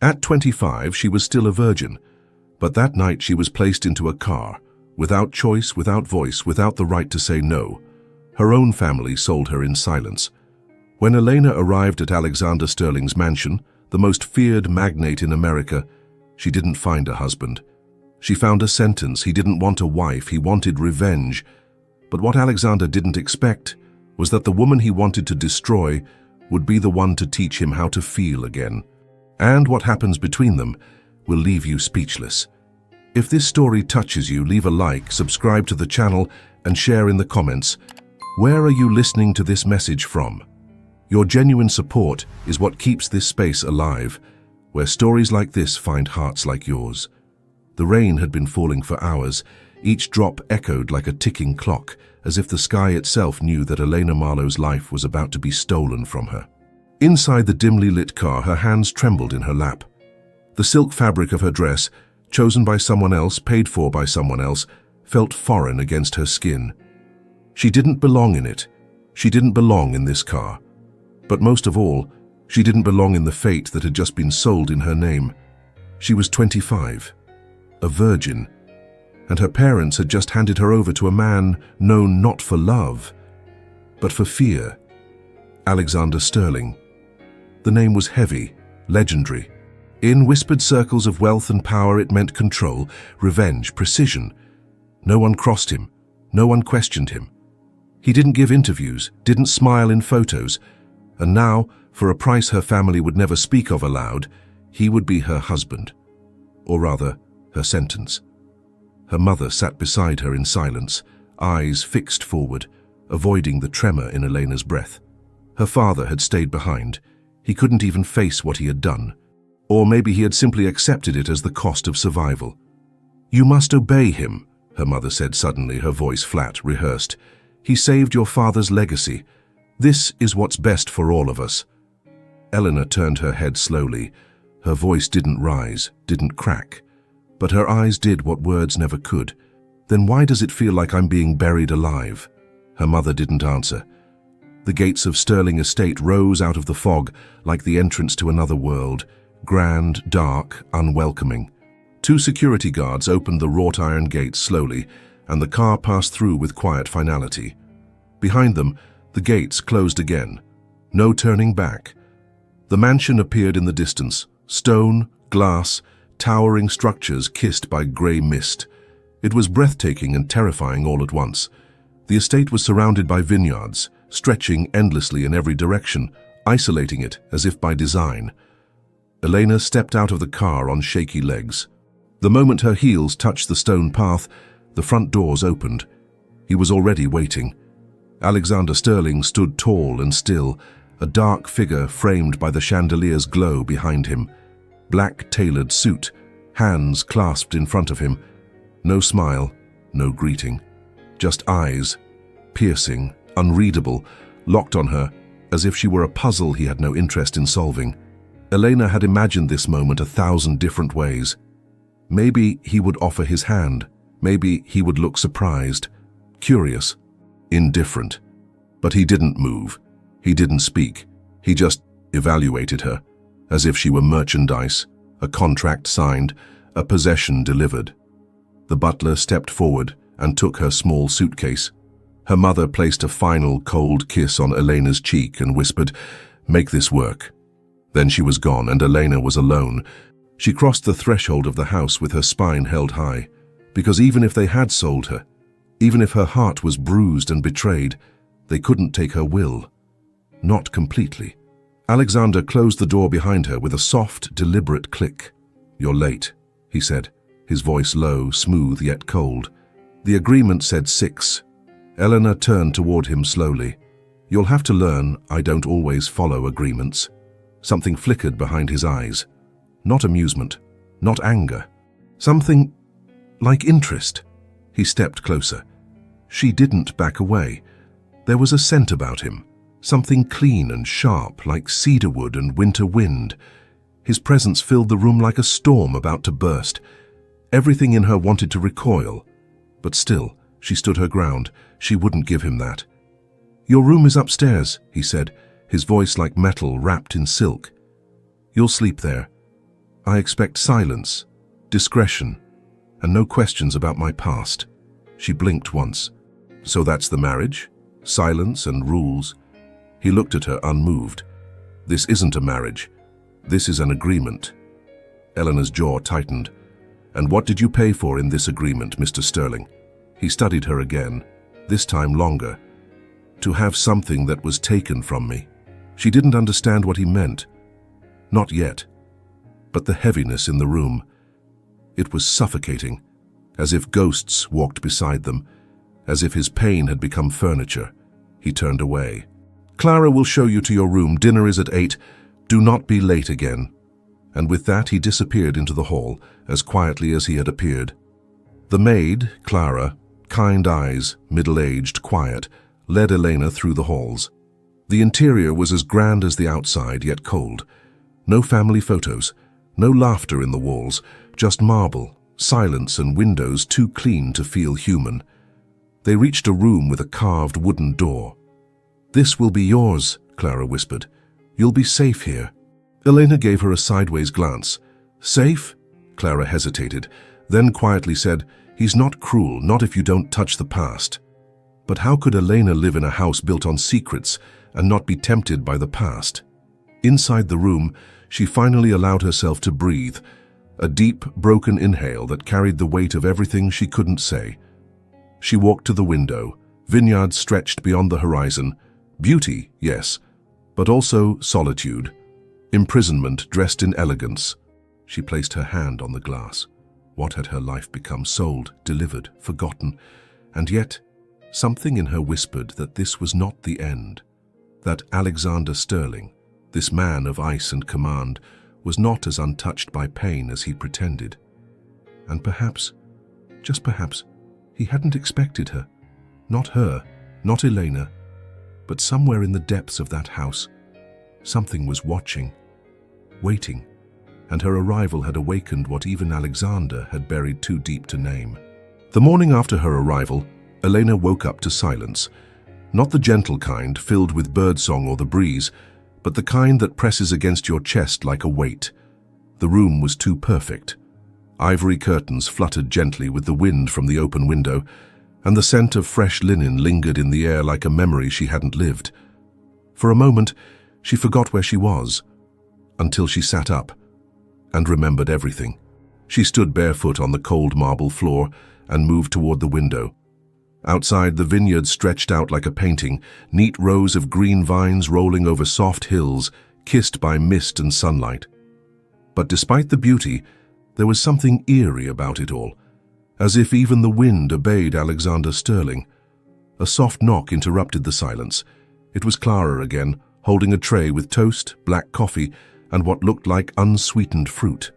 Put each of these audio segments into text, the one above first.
At 25, she was still a virgin, but that night she was placed into a car, without choice, without voice, without the right to say no. Her own family sold her in silence. When Elena arrived at Alexander Sterling's mansion, the most feared magnate in America, she didn't find a husband. She found a sentence. He didn't want a wife, he wanted revenge. But what Alexander didn't expect was that the woman he wanted to destroy would be the one to teach him how to feel again. And what happens between them will leave you speechless. If this story touches you, leave a like, subscribe to the channel, and share in the comments. Where are you listening to this message from? Your genuine support is what keeps this space alive, where stories like this find hearts like yours. The rain had been falling for hours. Each drop echoed like a ticking clock, as if the sky itself knew that Elena Marlowe's life was about to be stolen from her. Inside the dimly lit car, her hands trembled in her lap. The silk fabric of her dress, chosen by someone else, paid for by someone else, felt foreign against her skin. She didn't belong in it. She didn't belong in this car. But most of all, she didn't belong in the fate that had just been sold in her name. She was 25, a virgin, and her parents had just handed her over to a man known not for love, but for fear. Alexander Sterling. The name was heavy, legendary. In whispered circles of wealth and power, it meant control, revenge, precision. No one crossed him. No one questioned him. He didn't give interviews, didn't smile in photos, and now, for a price her family would never speak of aloud, he would be her husband. Or rather, her sentence. Her mother sat beside her in silence, eyes fixed forward, avoiding the tremor in Elena's breath. Her father had stayed behind. He couldn't even face what he had done. Or maybe he had simply accepted it as the cost of survival. "You must obey him," her mother said suddenly, her voice flat, rehearsed. "He saved your father's legacy. This is what's best for all of us." Eleanor turned her head slowly. Her voice didn't rise, didn't crack, but her eyes did what words never could. "Then why does it feel like I'm being buried alive?" Her mother didn't answer. The gates of Sterling Estate rose out of the fog like the entrance to another world, grand, dark, unwelcoming. Two security guards opened the wrought iron gates slowly, and the car passed through with quiet finality. Behind them, the gates closed again. No turning back. The mansion appeared in the distance, stone, glass, towering structures kissed by grey mist. It was breathtaking and terrifying all at once. The estate was surrounded by vineyards, stretching endlessly in every direction, isolating it as if by design. Elena stepped out of the car on shaky legs. The moment her heels touched the stone path, the front doors opened. He was already waiting. Alexander Sterling stood tall and still, a dark figure framed by the chandelier's glow behind him. Black tailored suit, hands clasped in front of him. No smile, no greeting. Just eyes, piercing, unreadable, locked on her, as if she were a puzzle he had no interest in solving. Elena had imagined this moment 1,000 different ways. Maybe he would offer his hand. Maybe he would look surprised, curious, indifferent. But he didn't move. He didn't speak. He just evaluated her, as if she were merchandise, a contract signed, a possession delivered. The butler stepped forward and took her small suitcase. Her mother placed a final cold kiss on Elena's cheek and whispered, "Make this work." Then she was gone, and Elena was alone. She crossed the threshold of the house with her spine held high, because even if they had sold her, even if her heart was bruised and betrayed, they couldn't take her will. Not completely. Alexander closed the door behind her with a soft, deliberate click. "You're late," he said, his voice low, smooth yet cold. The agreement said 6. Eleanor turned toward him slowly. "You'll have to learn I don't always follow agreements." Something flickered behind his eyes. Not amusement, not anger. Something like interest. He stepped closer. She didn't back away. There was a scent about him, something clean and sharp, like cedarwood and winter wind. His presence filled the room like a storm about to burst. Everything in her wanted to recoil, but still, she stood her ground. She wouldn't give him that. "Your room is upstairs," he said, his voice like metal wrapped in silk. "You'll sleep there." I expect silence, discretion, and no questions about my past. She blinked once. So that's the marriage? Silence and rules? He looked at her unmoved. This isn't a marriage. This is an agreement. Eleanor's jaw tightened. And what did you pay for in this agreement, Mr. Sterling? He studied her again, this time longer. To have something that was taken from me. She didn't understand what he meant. Not yet. But the heaviness in the room. It was suffocating, as if ghosts walked beside them, as if his pain had become furniture. He turned away. Clara will show you to your room. Dinner is at 8. Do not be late again. And with that he disappeared into the hall, as quietly as he had appeared. The maid, Clara, kind eyes, middle-aged, quiet, led Elena through the halls. The interior was as grand as the outside, yet cold. No family photos, no laughter in the walls, just marble, silence and windows too clean to feel human. They reached a room with a carved wooden door. "This will be yours," Clara whispered. "You'll be safe here." Elena gave her a sideways glance. "Safe?" Clara hesitated, then quietly said, "He's not cruel, not if you don't touch the past." But how could Elena live in a house built on secrets and not be tempted by the past? Inside the room, she finally allowed herself to breathe, a deep, broken inhale that carried the weight of everything she couldn't say. She walked to the window. Vineyards stretched beyond the horizon. Beauty, yes, but also solitude. Imprisonment dressed in elegance. She placed her hand on the glass. What had her life become? Sold, delivered, forgotten. And yet, something in her whispered that this was not the end. That Alexander Sterling, this man of ice and command, was not as untouched by pain as he pretended. And perhaps, just perhaps, he hadn't expected her. Not her, not Elena, but somewhere in the depths of that house, something was watching, waiting, and her arrival had awakened what even Alexander had buried too deep to name. The morning after her arrival, Elena woke up to silence. Not the gentle kind, filled with birdsong or the breeze, but the kind that presses against your chest like a weight. The room was too perfect. Ivory curtains fluttered gently with the wind from the open window, and the scent of fresh linen lingered in the air like a memory she hadn't lived. For a moment, she forgot where she was, until she sat up and remembered everything. She stood barefoot on the cold marble floor and moved toward the window. Outside, the vineyard stretched out like a painting, neat rows of green vines rolling over soft hills, kissed by mist and sunlight. But despite the beauty, there was something eerie about it all, as if even the wind obeyed Alexander Sterling. A soft knock interrupted the silence. It was Clara again, holding a tray with toast, black coffee, and what looked like unsweetened fruit.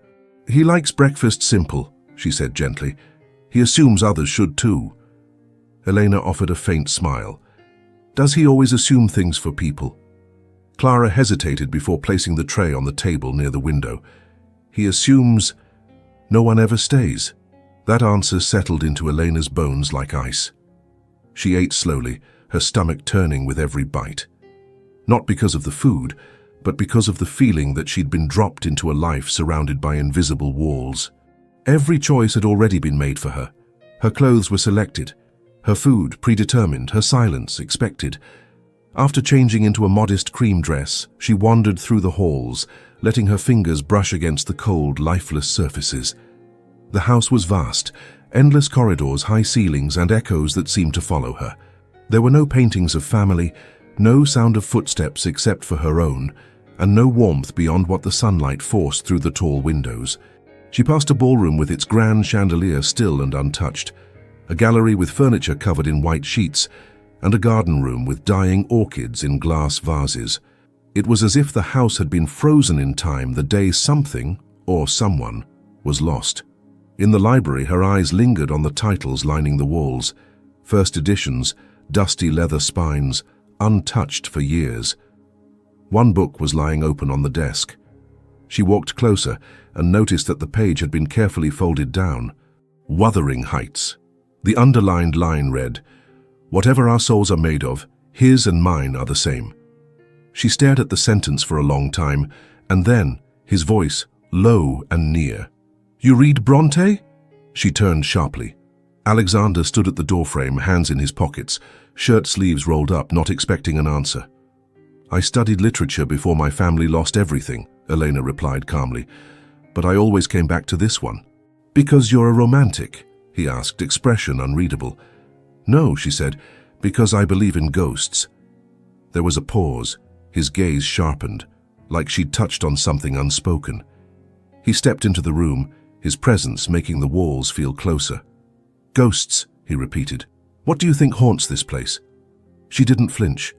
"He likes breakfast simple," she said gently. "He assumes others should too." Elena offered a faint smile. "Does he always assume things for people?" Clara hesitated before placing the tray on the table near the window. "He assumes no one ever stays." That answer settled into Elena's bones like ice. She ate slowly, her stomach turning with every bite. Not because of the food, but because of the feeling that she'd been dropped into a life surrounded by invisible walls. Every choice had already been made for her. Her clothes were selected, her food predetermined, her silence expected. After changing into a modest cream dress, she wandered through the halls, letting her fingers brush against the cold, lifeless surfaces. The house was vast, endless corridors, high ceilings, and echoes that seemed to follow her. There were no paintings of family, no sound of footsteps except for her own, and no warmth beyond what the sunlight forced through the tall windows. She passed a ballroom with its grand chandelier still and untouched, a gallery with furniture covered in white sheets, and a garden room with dying orchids in glass vases. It was as if the house had been frozen in time the day something, or someone, was lost. In the library, her eyes lingered on the titles lining the walls. First editions, dusty leather spines, untouched for years. One book was lying open on the desk. She walked closer and noticed that the page had been carefully folded down. Wuthering Heights. The underlined line read, "Whatever our souls are made of, his and mine are the same." She stared at the sentence for a long time, and then his voice, low and near. "You read Bronte?" She turned sharply. Alexander stood at the doorframe, hands in his pockets, shirt sleeves rolled up, not expecting an answer. "I studied literature before my family lost everything," Elena replied calmly, "but I always came back to this one." "Because you're a romantic?" he asked, expression unreadable. "No," she said, "because I believe in ghosts." There was a pause, his gaze sharpened, like she'd touched on something unspoken. He stepped into the room, his presence making the walls feel closer. "Ghosts," he repeated. "What do you think haunts this place?" She didn't flinch.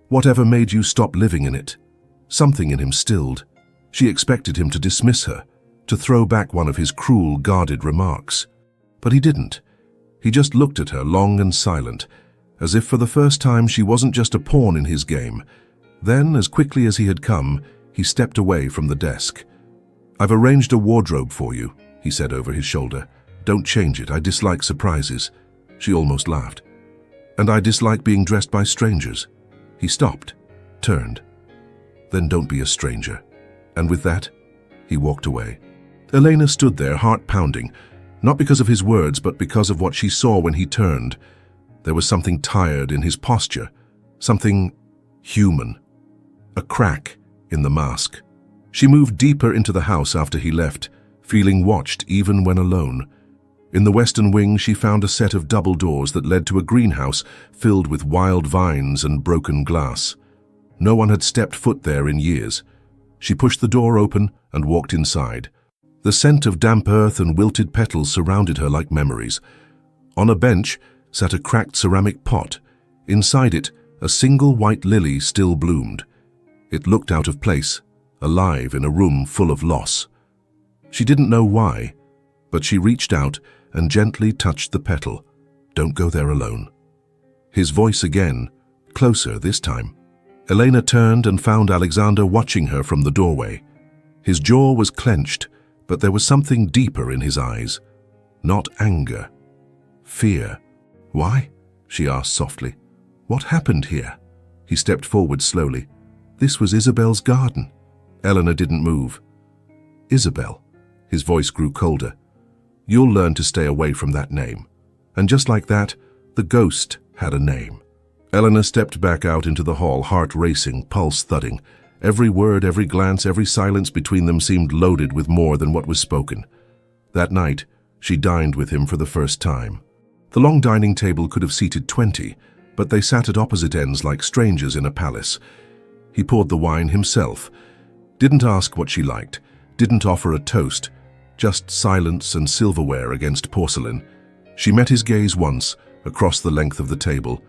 "Whatever made you stop living in it?" Something in him stilled. She expected him to dismiss her, to throw back one of his cruel, guarded remarks. But he didn't. He just looked at her, long and silent, as if for the first time she wasn't just a pawn in his game. Then, as quickly as he had come, he stepped away from the desk. "I've arranged a wardrobe for you," he said over his shoulder. "Don't change it. I dislike surprises." She almost laughed. "And I dislike being dressed by strangers." He stopped, turned. "Then don't be a stranger." And with that, he walked away. Elena stood there, heart pounding, not because of his words, but because of what she saw when he turned. There was something tired in his posture, something human. A crack in the mask. She moved deeper into the house after he left, feeling watched even when alone. In the western wing, she found a set of double doors that led to a greenhouse filled with wild vines and broken glass. No one had stepped foot there in years. She pushed the door open and walked inside. The scent of damp earth and wilted petals surrounded her like memories. On a bench sat a cracked ceramic pot. Inside it, a single white lily still bloomed. It looked out of place, alive in a room full of loss. She didn't know why, but she reached out and gently touched the petal. "Don't go there alone." His voice again, closer this time. Elena turned and found Alexander watching her from the doorway. His jaw was clenched, but there was something deeper in his eyes. Not anger. Fear. "Why?" she asked softly. "What happened here?" He stepped forward slowly. "This was Isabel's garden." Elena didn't move. "Isabel." His voice grew colder. "You'll learn to stay away from that name." And just like that, the ghost had a name. Elena stepped back out into the hall, heart racing, pulse thudding. Every word, every glance, every silence between them seemed loaded with more than what was spoken. That night, she dined with him for the first time. The long dining table could have seated 20, but they sat at opposite ends like strangers in a palace. He poured the wine himself, didn't ask what she liked, didn't offer a toast, just silence and silverware against porcelain. She met his gaze once, across the length of the table.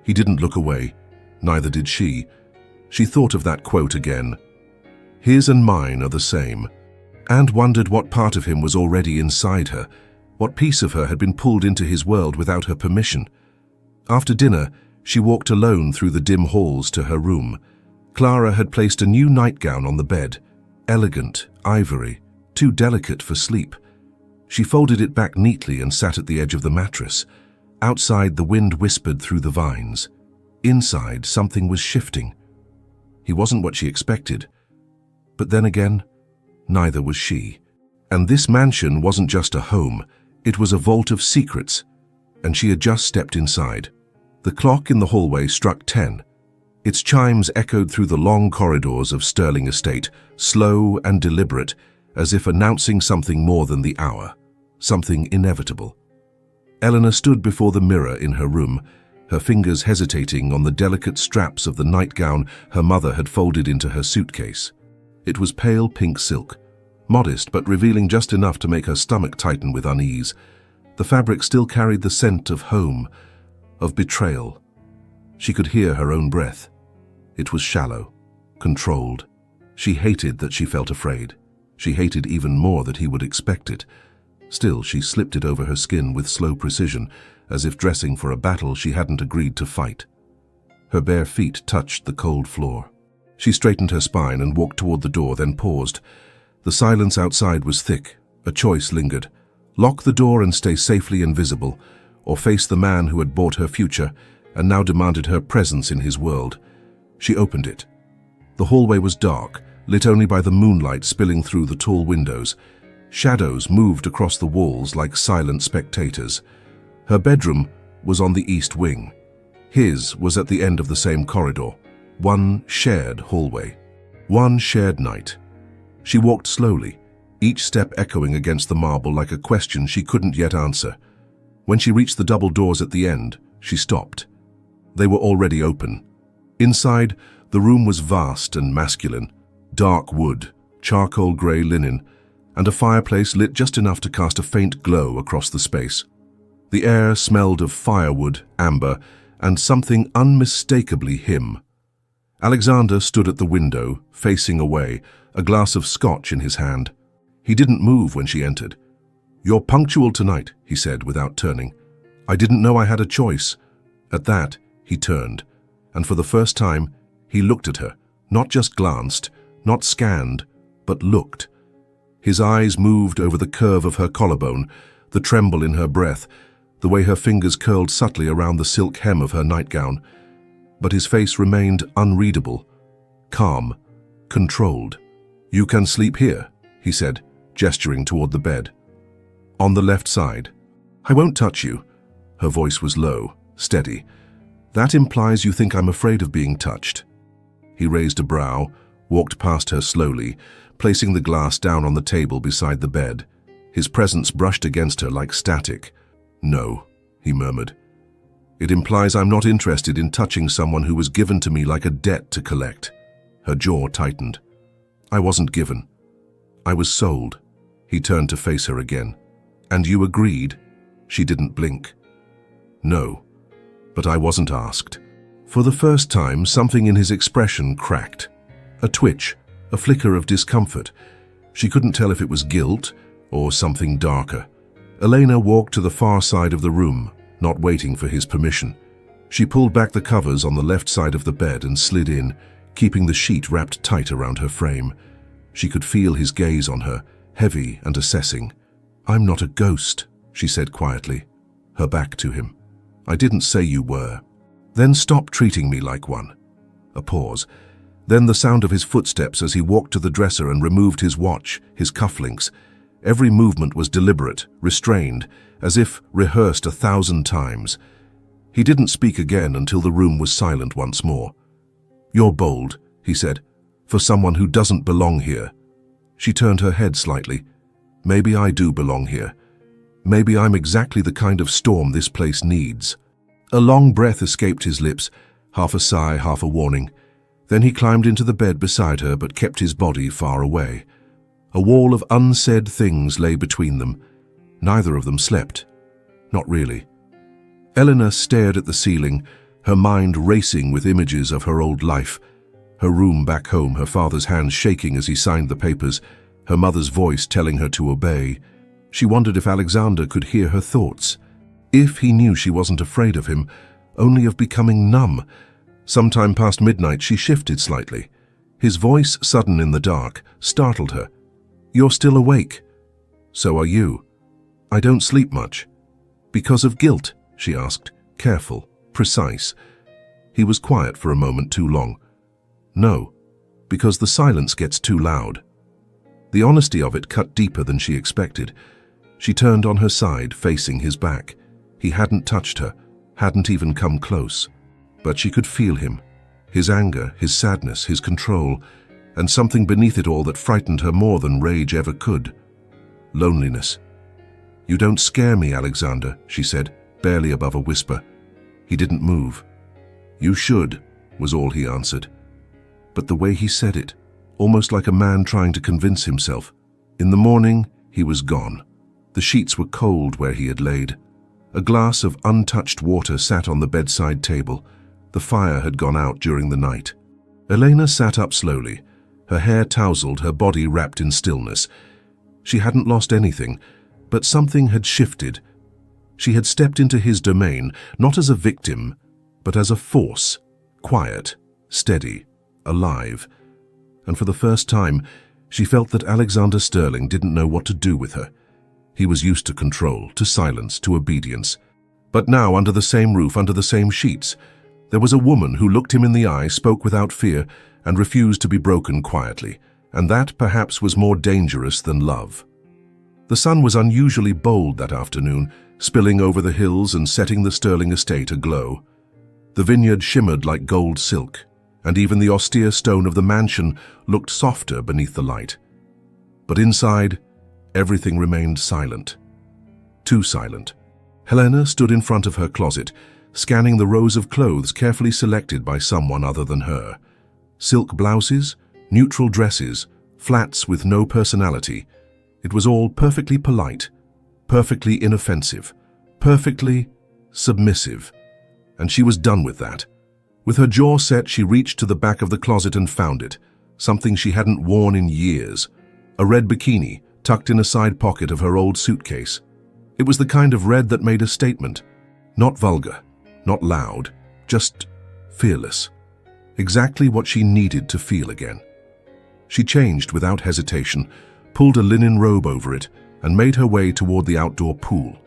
He didn't look away, neither did she. She thought of that quote again. His and mine are the same, and wondered what part of him was already inside her, what piece of her had been pulled into his world without her permission. After dinner, she walked alone through the dim halls to her room. Clara had placed a new nightgown on the bed, elegant, ivory, too delicate for sleep. She folded it back neatly and sat at the edge of the mattress. Outside, the wind whispered through the vines. Inside, something was shifting. He wasn't what she expected. But then again, neither was she. And this mansion wasn't just a home, it was a vault of secrets, and she had just stepped inside. The clock in the hallway struck 10. Its chimes echoed through the long corridors of Sterling Estate, slow and deliberate, as if announcing something more than the hour, something inevitable. Eleanor stood before the mirror in her room, her fingers hesitating on the delicate straps of the nightgown her mother had folded into her suitcase. It was pale pink silk, modest but revealing just enough to make her stomach tighten with unease. The fabric still carried the scent of home, of betrayal. She could hear her own breath. It was shallow, controlled. She hated that she felt afraid. She hated even more that he would expect it. Still, she slipped it over her skin with slow precision, as if dressing for a battle she hadn't agreed to fight. Her bare feet touched the cold floor. She straightened her spine and walked toward the door, then paused. The silence outside was thick. A choice lingered. Lock the door and stay safely invisible, or face the man who had bought her future and now demanded her presence in his world. She opened it. The hallway was dark, lit only by the moonlight spilling through the tall windows. Shadows moved across the walls like silent spectators. Her bedroom was on the east wing. His was at the end of the same corridor. One shared hallway. One shared night. She walked slowly, each step echoing against the marble like a question she couldn't yet answer. When she reached the double doors at the end, she stopped. They were already open. Inside, the room was vast and masculine. Dark wood, charcoal grey linen, and a fireplace lit just enough to cast a faint glow across the space. The air smelled of firewood, amber, and something unmistakably him. Alexander stood at the window, facing away, a glass of scotch in his hand. He didn't move when she entered. "You're punctual tonight," he said without turning. "I didn't know I had a choice." At that, he turned, and for the first time, he looked at her, not just glanced, not scanned, but looked. His eyes moved over the curve of her collarbone, the tremble in her breath, the way her fingers curled subtly around the silk hem of her nightgown. But his face remained unreadable, calm, controlled. "You can sleep here," he said, gesturing toward the bed. "On the left side." "I won't touch you." Her voice was low, steady. "That implies you think I'm afraid of being touched." He raised a brow, walked past her slowly, placing the glass down on the table beside the bed. His presence brushed against her like static. "No," he murmured. "It implies I'm not interested in touching someone who was given to me like a debt to collect." Her jaw tightened. "I wasn't given. I was sold." He turned to face her again. "And you agreed?" She didn't blink. "No, but I wasn't asked." For the first time, something in his expression cracked. A twitch, a flicker of discomfort. She couldn't tell if it was guilt or something darker. Elena walked to the far side of the room, not waiting for his permission. She pulled back the covers on the left side of the bed and slid in, keeping the sheet wrapped tight around her frame. She could feel his gaze on her, heavy and assessing. "I'm not a ghost," she said quietly, her back to him. "I didn't say you were." "Then stop treating me like one." A pause. Then the sound of his footsteps as he walked to the dresser and removed his watch, his cufflinks. Every movement was deliberate, restrained, as if rehearsed 1,000 times. He didn't speak again until the room was silent once more. "You're bold," he said, "for someone who doesn't belong here." She turned her head slightly. "Maybe I do belong here. Maybe I'm exactly the kind of storm this place needs." A long breath escaped his lips, half a sigh, half a warning. Then he climbed into the bed beside her but kept his body far away. A wall of unsaid things lay between them. Neither of them slept. Not really. Eleanor stared at the ceiling, her mind racing with images of her old life. Her room back home, her father's hands shaking as he signed the papers, her mother's voice telling her to obey. She wondered if Alexander could hear her thoughts. If he knew she wasn't afraid of him, only of becoming numb. Sometime past midnight, she shifted slightly. His voice, sudden in the dark, startled her. "You're still awake." "So are you." "I don't sleep much." "Because of guilt?" she asked, careful, precise. He was quiet for a moment too long. "No, because the silence gets too loud." The honesty of it cut deeper than she expected. She turned on her side, facing his back. He hadn't touched her, hadn't even come close. But she could feel him, his anger, his sadness, his control, and something beneath it all that frightened her more than rage ever could. Loneliness. "You don't scare me, Alexander," she said, barely above a whisper. He didn't move. "You should," was all he answered. But the way he said it, almost like a man trying to convince himself. In the morning, he was gone. The sheets were cold where he had laid. A glass of untouched water sat on the bedside table. The fire had gone out during the night. Elena sat up slowly, her hair tousled, her body wrapped in stillness. She hadn't lost anything, but something had shifted. She had stepped into his domain, not as a victim, but as a force, quiet, steady, alive. And for the first time, she felt that Alexander Sterling didn't know what to do with her. He was used to control, to silence, to obedience. But now, under the same roof, under the same sheets, there was a woman who looked him in the eye, spoke without fear, and refused to be broken quietly. and that perhaps was more dangerous than love. The sun was unusually bold that afternoon, spilling over the hills and setting the Sterling estate aglow. The vineyard shimmered like gold silk, and even the austere stone of the mansion looked softer beneath the light. But inside, everything remained silent. Too silent. Helena stood in front of her closet, scanning the rows of clothes carefully selected by someone other than her. Silk blouses, neutral dresses, flats with no personality. It was all perfectly polite, perfectly inoffensive, perfectly submissive. And she was done with that. With her jaw set, she reached to the back of the closet and found it, something she hadn't worn in years. A red bikini, tucked in a side pocket of her old suitcase. It was the kind of red that made a statement. Not vulgar, not loud, just fearless. Exactly what she needed to feel again. She changed without hesitation, pulled a linen robe over it, and made her way toward the outdoor pool.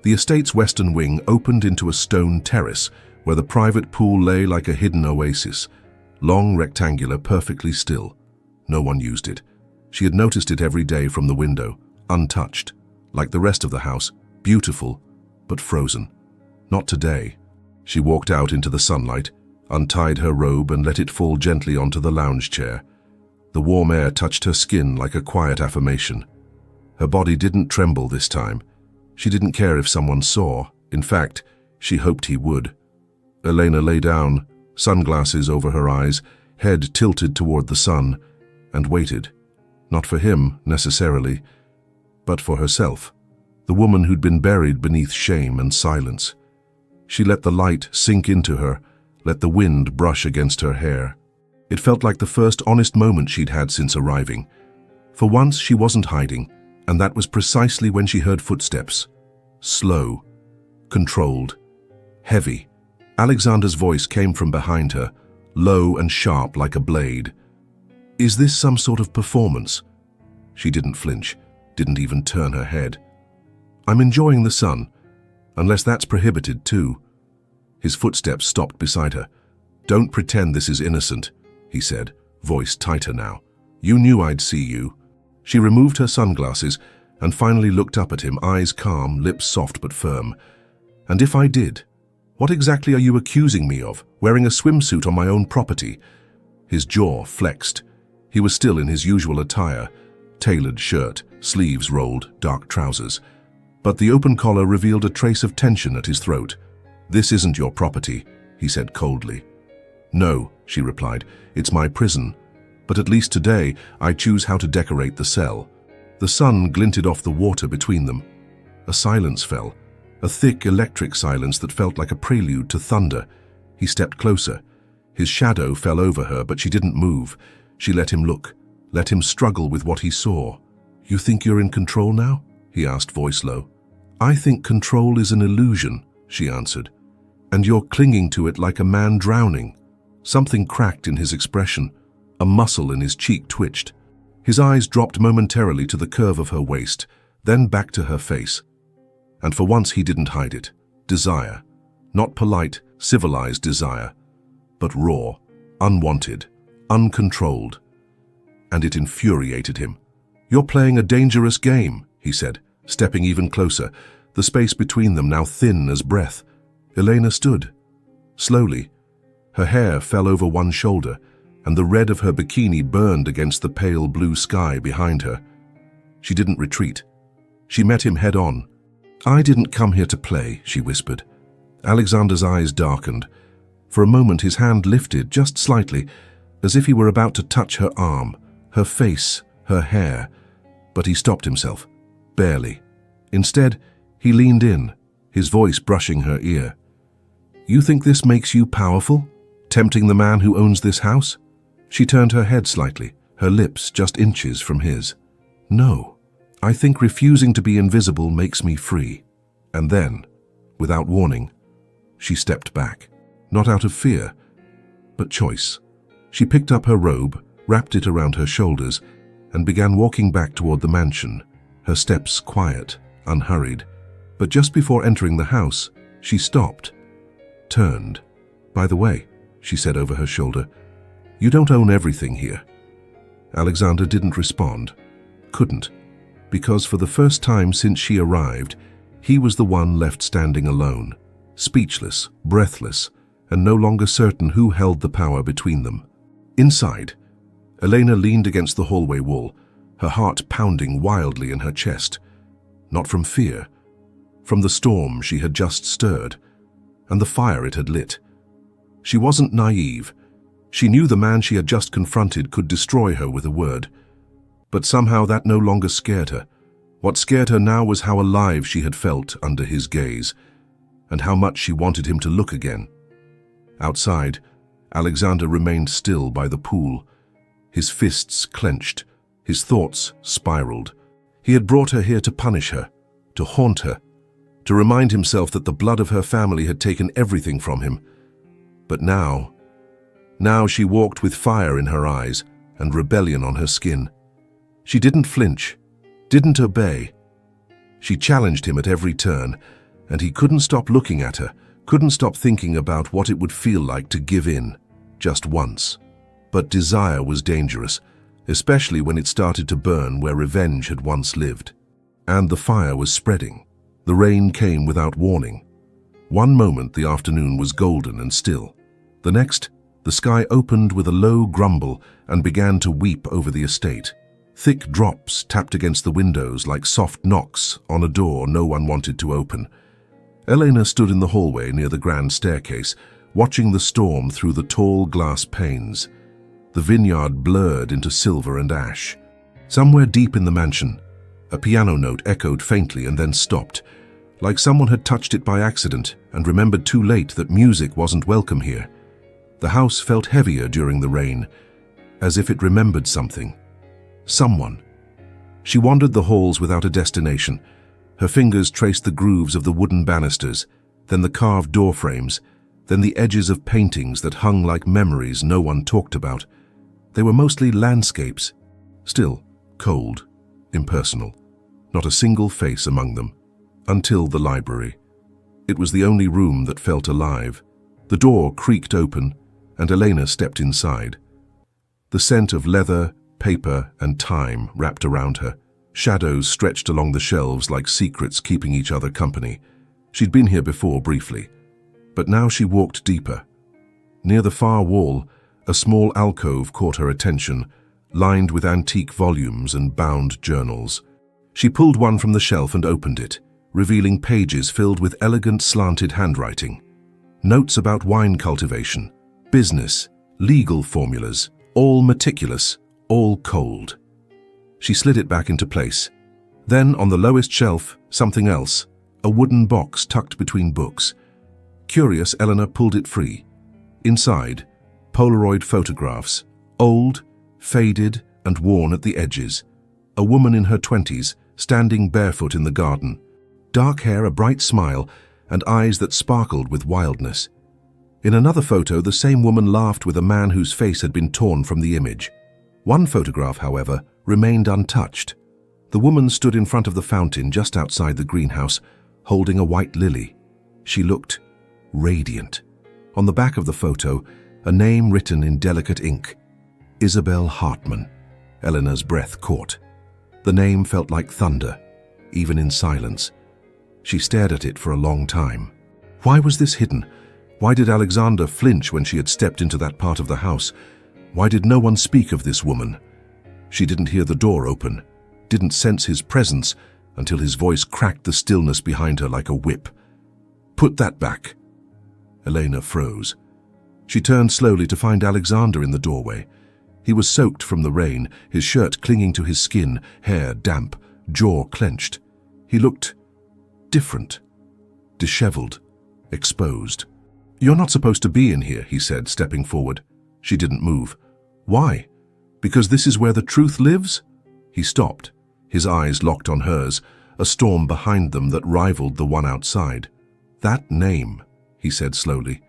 The estate's western wing opened into a stone terrace, where the private pool lay like a hidden oasis, long, rectangular, perfectly still. No one used it. She had noticed it every day from the window, untouched, like the rest of the house, beautiful, but frozen. Not today. She walked out into the sunlight, untied her robe and let it fall gently onto the lounge chair. The warm air touched her skin like a quiet affirmation. Her body didn't tremble this time. She didn't care if someone saw. In fact, she hoped he would. Elena lay down, sunglasses over her eyes, head tilted toward the sun, and waited. Not for him, necessarily, but for herself, the woman who'd been buried beneath shame and silence. She let the light sink into her, let the wind brush against her hair. It felt like the first honest moment she'd had since arriving. For once, she wasn't hiding, and that was precisely when she heard footsteps. Slow, controlled, heavy. Alexander's voice came from behind her, low and sharp like a blade. Is this some sort of performance? She didn't flinch, didn't even turn her head. I'm enjoying the sun, unless that's prohibited too. His footsteps stopped beside her. Don't pretend this is innocent, he said, voice tighter now. You knew I'd see you. She removed her sunglasses and finally looked up at him, eyes calm, lips soft but firm. And if I did, what exactly are you accusing me of, wearing a swimsuit on my own property? His jaw flexed. He was still in his usual attire, tailored shirt, sleeves rolled, dark trousers. But the open collar revealed a trace of tension at his throat. This isn't your property, he said coldly. No, she replied, it's my prison. But at least today, I choose how to decorate the cell. The sun glinted off the water between them. A silence fell, a thick electric silence that felt like a prelude to thunder. He stepped closer. His shadow fell over her, but she didn't move. She let him look, let him struggle with what he saw. You think you're in control now? He asked, voice low. I think control is an illusion, she answered. And you're clinging to it like a man drowning. Something cracked in his expression. A muscle in his cheek twitched. His eyes dropped momentarily to the curve of her waist, then back to her face. And for once he didn't hide it. Desire. Not polite, civilized desire, but raw, unwanted, uncontrolled. And it infuriated him. You're playing a dangerous game, he said, stepping even closer, the space between them now thin as breath. Elena stood. Slowly. Her hair fell over one shoulder, and the red of her bikini burned against the pale blue sky behind her. She didn't retreat. She met him head on. I didn't come here to play, she whispered. Alexander's eyes darkened. For a moment his hand lifted just slightly, as if he were about to touch her arm, her face, her hair. But he stopped himself. Barely. Instead, he leaned in, his voice brushing her ear. You think this makes you powerful? Tempting the man who owns this house? She turned her head slightly, her lips just inches from his. No, I think refusing to be invisible makes me free. And then, without warning, she stepped back. Not out of fear, but choice. She picked up her robe, wrapped it around her shoulders, and began walking back toward the mansion, her steps quiet, unhurried. But just before entering the house, she stopped, turned. By the way, she said over her shoulder, you don't own everything here. Alexander didn't respond. Couldn't. Because for the first time since she arrived, he was the one left standing alone, speechless, breathless, and no longer certain who held the power between them. Inside, Elena leaned against the hallway wall, her heart pounding wildly in her chest. Not from fear, from the storm she had just stirred, and the fire it had lit. She wasn't naive. She knew the man she had just confronted could destroy her with a word. But somehow that no longer scared her. What scared her now was how alive she had felt under his gaze, and how much she wanted him to look again. Outside, Alexander remained still by the pool, his fists clenched, his thoughts spiraled. He had brought her here to punish her, to haunt her, to remind himself that the blood of her family had taken everything from him. But now she walked with fire in her eyes and rebellion on her skin. She didn't flinch, didn't obey. She challenged him at every turn, and he couldn't stop looking at her, couldn't stop thinking about what it would feel like to give in, just once. But desire was dangerous, especially when it started to burn where revenge had once lived. And the fire was spreading. The rain came without warning. One moment the afternoon was golden and still. The next, the sky opened with a low grumble and began to weep over the estate. Thick drops tapped against the windows like soft knocks on a door no one wanted to open. Elena stood in the hallway near the grand staircase, watching the storm through the tall glass panes. The vineyard blurred into silver and ash. Somewhere deep in the mansion, a piano note echoed faintly and then stopped, like someone had touched it by accident and remembered too late that music wasn't welcome here. The house felt heavier during the rain, as if it remembered something. Someone. She wandered the halls without a destination. Her fingers traced the grooves of the wooden banisters, then the carved door frames, then the edges of paintings that hung like memories no one talked about. They were mostly landscapes, still cold, impersonal. Not a single face among them. Until the library. It was the only room that felt alive. The door creaked open, and Elena stepped inside. The scent of leather, paper, and time wrapped around her. Shadows stretched along the shelves like secrets keeping each other company. She'd been here before briefly, but now she walked deeper. Near the far wall, a small alcove caught her attention, lined with antique volumes and bound journals. She pulled one from the shelf and opened it, revealing pages filled with elegant slanted handwriting. Notes about wine cultivation, business, legal formulas, all meticulous, all cold. She slid it back into place. Then, on the lowest shelf, something else, a wooden box tucked between books. Curious, Eleanor pulled it free. Inside, Polaroid photographs, old, faded, and worn at the edges. A woman in her 20s, standing barefoot in the garden. Dark hair, a bright smile, and eyes that sparkled with wildness. In another photo, the same woman laughed with a man whose face had been torn from the image. One photograph, however, remained untouched. The woman stood in front of the fountain just outside the greenhouse, holding a white lily. She looked radiant. On the back of the photo, a name written in delicate ink. Isabel Hartman. Eleanor's breath caught. The name felt like thunder, even in silence. She stared at it for a long time. Why was this hidden? Why did Alexander flinch when she had stepped into that part of the house? Why did no one speak of this woman? She didn't hear the door open, didn't sense his presence until his voice cracked the stillness behind her like a whip. "Put that back." Elena froze. She turned slowly to find Alexander in the doorway. He was soaked from the rain, his shirt clinging to his skin, hair damp, jaw clenched. He looked different, disheveled, exposed. "You're not supposed to be in here," he said, stepping forward. She didn't move. "Why? Because this is where the truth lives?" He stopped, his eyes locked on hers, a storm behind them that rivaled the one outside. "That name," he said slowly,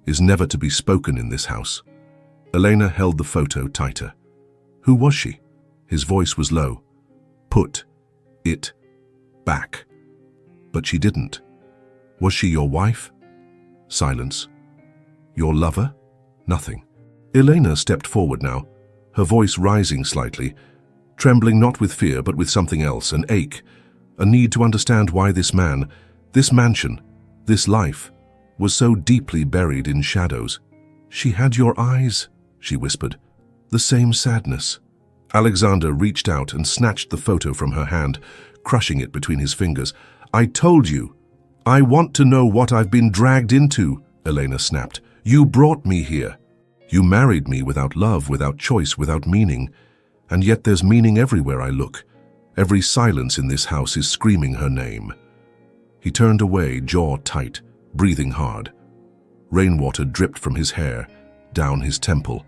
"is never to be spoken in this house." Elena held the photo tighter. Who was she? His voice was low. "Put it back." But she didn't. Was she your wife? Silence. Your lover? Nothing. Elena stepped forward now, her voice rising slightly, trembling not with fear but with something else, an ache, a need to understand why this man, this mansion, this life, was so deeply buried in shadows. "She had your eyes," she whispered, "the same sadness." Alexander reached out and snatched the photo from her hand, crushing it between his fingers. "I told you. I want to know what I've been dragged into," Elena snapped. "You brought me here. You married me without love, without choice, without meaning. And yet there's meaning everywhere I look. Every silence in this house is screaming her name." He turned away, jaw tight, breathing hard. Rainwater dripped from his hair, down his temple.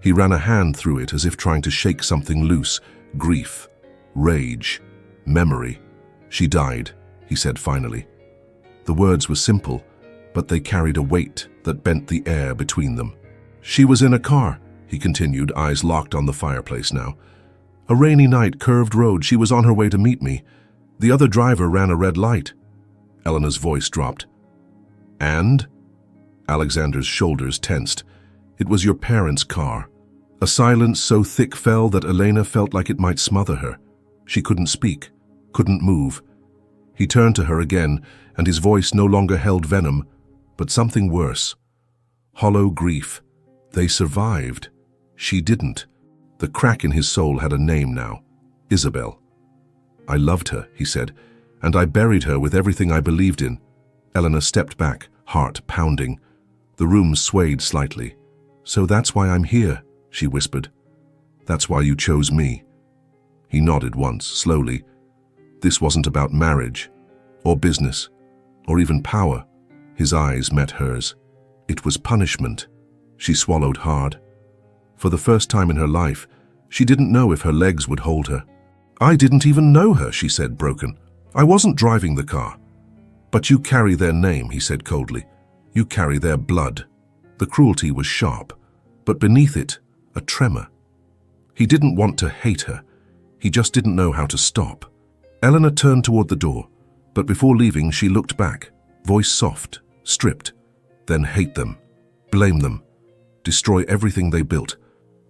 He ran a hand through it as if trying to shake something loose. Grief, rage, memory. "She died," he said finally. The words were simple, but they carried a weight that bent the air between them. "She was in a car," he continued, eyes locked on the fireplace now. "A rainy night, curved road. She was on her way to meet me. The other driver ran a red light." Elena's voice dropped. "And?" Alexander's shoulders tensed. "It was your parents' car." A silence so thick fell that Elena felt like it might smother her. She couldn't speak, couldn't move. He turned to her again, and his voice no longer held venom, but something worse. Hollow grief. They survived. She didn't. The crack in his soul had a name now. Isabel. "I loved her," he said, "and I buried her with everything I believed in." Elena stepped back, heart pounding. The room swayed slightly. "So that's why I'm here," she whispered. "That's why you chose me." He nodded once, slowly. This wasn't about marriage, or business, or even power. His eyes met hers. It was punishment. She swallowed hard. For the first time in her life, she didn't know if her legs would hold her. "I didn't even know her," she said, broken. "I wasn't driving the car." "But you carry their name," he said coldly. "You carry their blood." The cruelty was sharp, but beneath it, a tremor. He didn't want to hate her. He just didn't know how to stop. Eleanor turned toward the door, but before leaving, she looked back, voice soft, stripped. "Then hate them, blame them, destroy everything they built,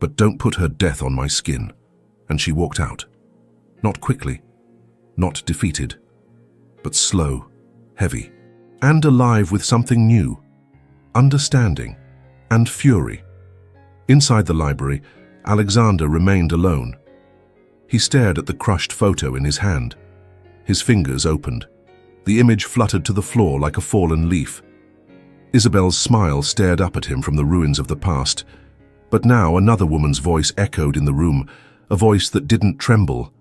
but don't put her death on my skin." And she walked out. Not quickly, not defeated, but slow, heavy, and alive with something new, understanding and fury. Inside the library, Alexander remained alone. He stared at the crushed photo in his hand. His fingers opened. The image fluttered to the floor like a fallen leaf. Isabel's smile stared up at him from the ruins of the past. But now another woman's voice echoed in the room, a voice that didn't tremble,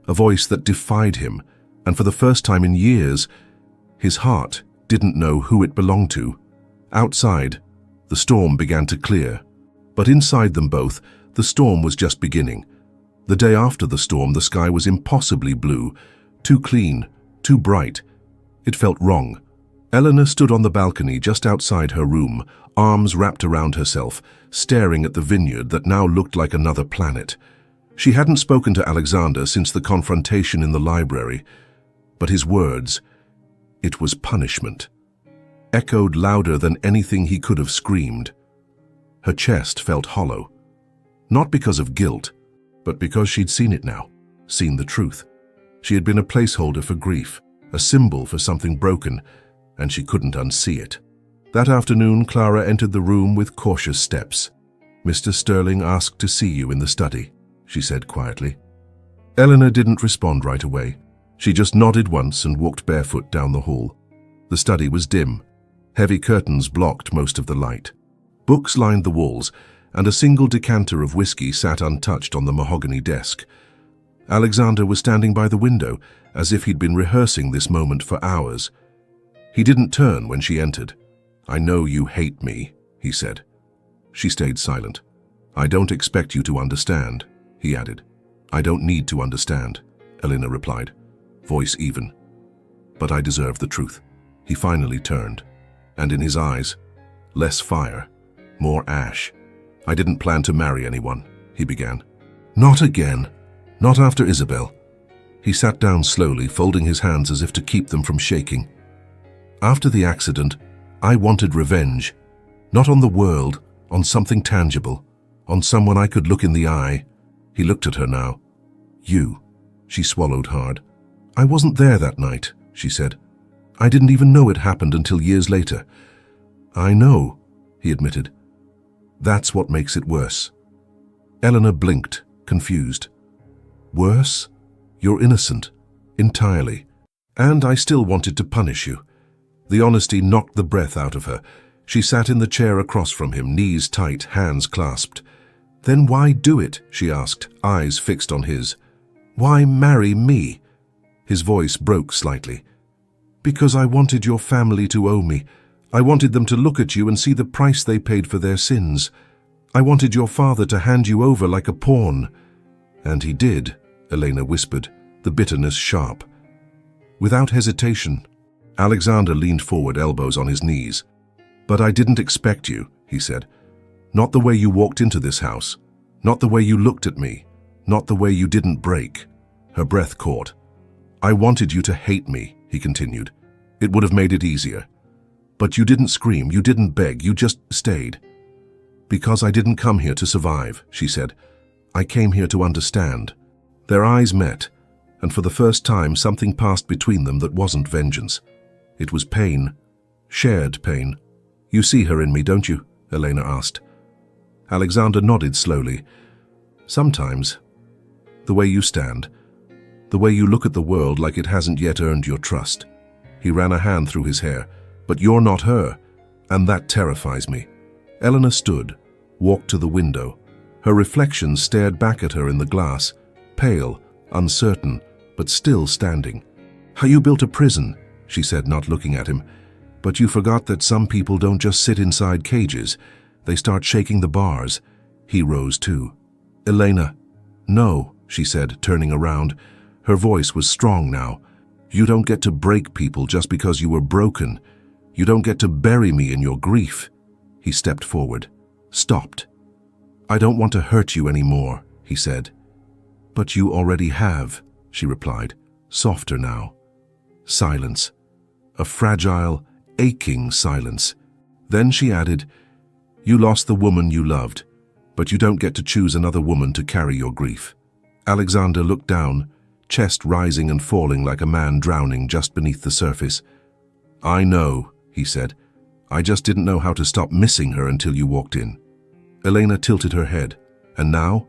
a voice that defied him, and for the first time in years, his heart didn't know who it belonged to. Outside, the storm began to clear. But inside them both, the storm was just beginning. The day after the storm, the sky was impossibly blue, too clean, too bright. It felt wrong. Eleanor stood on the balcony just outside her room, arms wrapped around herself, staring at the vineyard that now looked like another planet. She hadn't spoken to Alexander since the confrontation in the library, but his words, it was punishment, echoed louder than anything he could have screamed. Her chest felt hollow, not because of guilt, but because she'd seen it now, seen the truth. She had been a placeholder for grief, a symbol for something broken, and she couldn't unsee it. That afternoon, Clara entered the room with cautious steps. "Mr. Sterling asked to see you in the study," she said quietly. Eleanor didn't respond right away. She just nodded once and walked barefoot down the hall. The study was dim. Heavy curtains blocked most of the light. Books lined the walls, and a single decanter of whiskey sat untouched on the mahogany desk. Alexander was standing by the window, as if he'd been rehearsing this moment for hours. He didn't turn when she entered. "I know you hate me," he said. She stayed silent. "I don't expect you to understand," he added. "I don't need to understand," Elena replied, voice even. "But I deserve the truth." He finally turned, and in his eyes, less fire, more ash. "I didn't plan to marry anyone," he began. "Not again. Not after Isabel." He sat down slowly, folding his hands as if to keep them from shaking. "After the accident, I wanted revenge. Not on the world, on something tangible, On someone I could look in the eye. He looked at her now. You. She swallowed hard. I wasn't there that night, she said. I didn't even know it happened until years later. I know, he admitted. That's what makes it worse. Eleanor blinked, confused. Worse? You're innocent. Entirely. And I still wanted to punish you. The honesty knocked the breath out of her. She sat in the chair across from him, knees tight, hands clasped. Then why do it? She asked, eyes fixed on his. Why marry me? His voice broke slightly. Because I wanted your family to owe me. I wanted them to look at you and see the price they paid for their sins. I wanted your father to hand you over like a pawn. And he did, Elena whispered, the bitterness sharp. Without hesitation, Alexander leaned forward, elbows on his knees. But I didn't expect you, he said. Not the way you walked into this house. Not the way you looked at me. Not the way you didn't break. Her breath caught. I wanted you to hate me, he continued. It would have made it easier. But you didn't scream, you didn't beg, you just stayed. Because I didn't come here to survive, she said. I came here to understand. Their eyes met, and for the first time something passed between them that wasn't vengeance. It was pain. Shared pain. You see her in me, don't you? Elena asked. Alexander nodded slowly. Sometimes. The way you stand. The way you look at the world like it hasn't yet earned your trust. He ran a hand through his hair. But you're not her, and that terrifies me. Eleanor stood, walked to the window. Her reflection stared back at her in the glass, pale, uncertain, but still standing. How you built a prison, she said, not looking at him. But you forgot that some people don't just sit inside cages. They start shaking the bars. He rose too. Elena. No, she said, turning around. Her voice was strong now. You don't get to break people just because you were broken. You don't get to bury me in your grief. He stepped forward, stopped. I don't want to hurt you anymore, he said. But you already have, she replied, softer now. Silence. A fragile, aching silence. Then she added, You lost the woman you loved, but you don't get to choose another woman to carry your grief. Alexander looked down, chest rising and falling like a man drowning just beneath the surface. I know, he said. I just didn't know how to stop missing her until you walked in. Elena tilted her head, and now?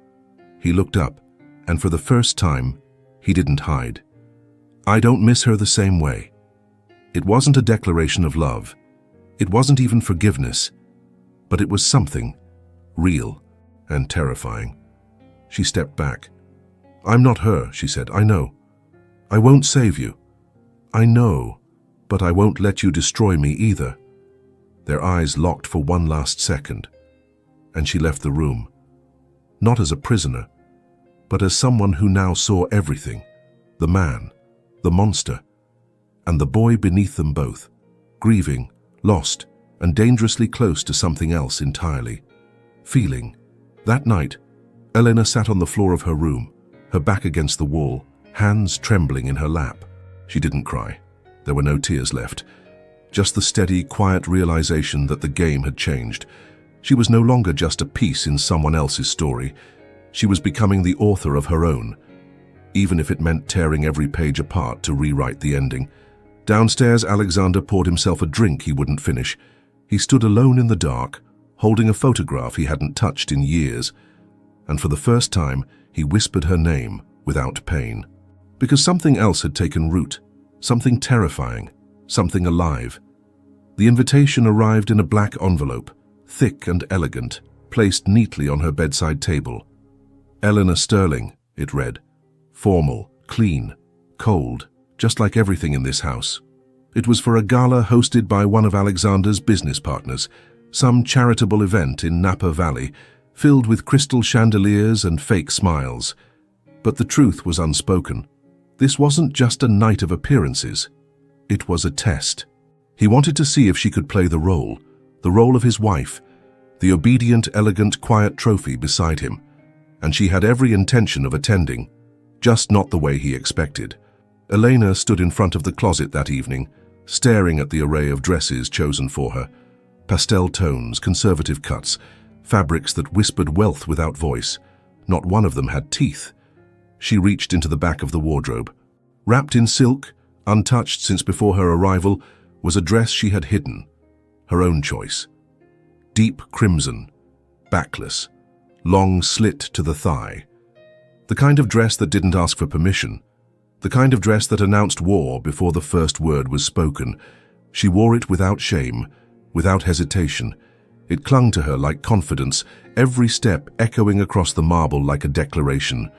He looked up, and for the first time, he didn't hide. I don't miss her the same way. It wasn't a declaration of love. It wasn't even forgiveness. But it was something, real and terrifying. She stepped back. I'm not her, she said. I know. I won't save you. I know, but I won't let you destroy me either. Their eyes locked for one last second, and she left the room. Not as a prisoner, but as someone who now saw everything. The man, the monster, and the boy beneath them both, grieving, lost, and dangerously close to something else entirely. Feeling. That night, Elena sat on the floor of her room, her back against the wall, hands trembling in her lap. She didn't cry. There were no tears left. Just the steady, quiet realization that the game had changed. She was no longer just a piece in someone else's story. She was becoming the author of her own, even if it meant tearing every page apart to rewrite the ending. Downstairs, Alexander poured himself a drink he wouldn't finish. He stood alone in the dark, holding a photograph he hadn't touched in years. And for the first time, he whispered her name without pain. Because something else had taken root, something terrifying, something alive. The invitation arrived in a black envelope, thick and elegant, placed neatly on her bedside table. Eleanor Sterling, it read. Formal, clean, cold, just like everything in this house. It was for a gala hosted by one of Alexander's business partners, some charitable event in Napa Valley, filled with crystal chandeliers and fake smiles. But the truth was unspoken. This wasn't just a night of appearances. It was a test. He wanted to see if she could play the role of his wife, the obedient, elegant, quiet trophy beside him. And she had every intention of attending, just not the way he expected. Elena stood in front of the closet that evening, staring at the array of dresses chosen for her. Pastel tones, conservative cuts, fabrics that whispered wealth without voice. Not one of them had teeth. She reached into the back of the wardrobe. Wrapped in silk, untouched since before her arrival, was a dress she had hidden. Her own choice. Deep crimson, backless, long slit to the thigh. The kind of dress that didn't ask for permission. The kind of dress that announced war before the first word was spoken. She wore it without shame, without hesitation. It clung to her like confidence, every step echoing across the marble like a declaration.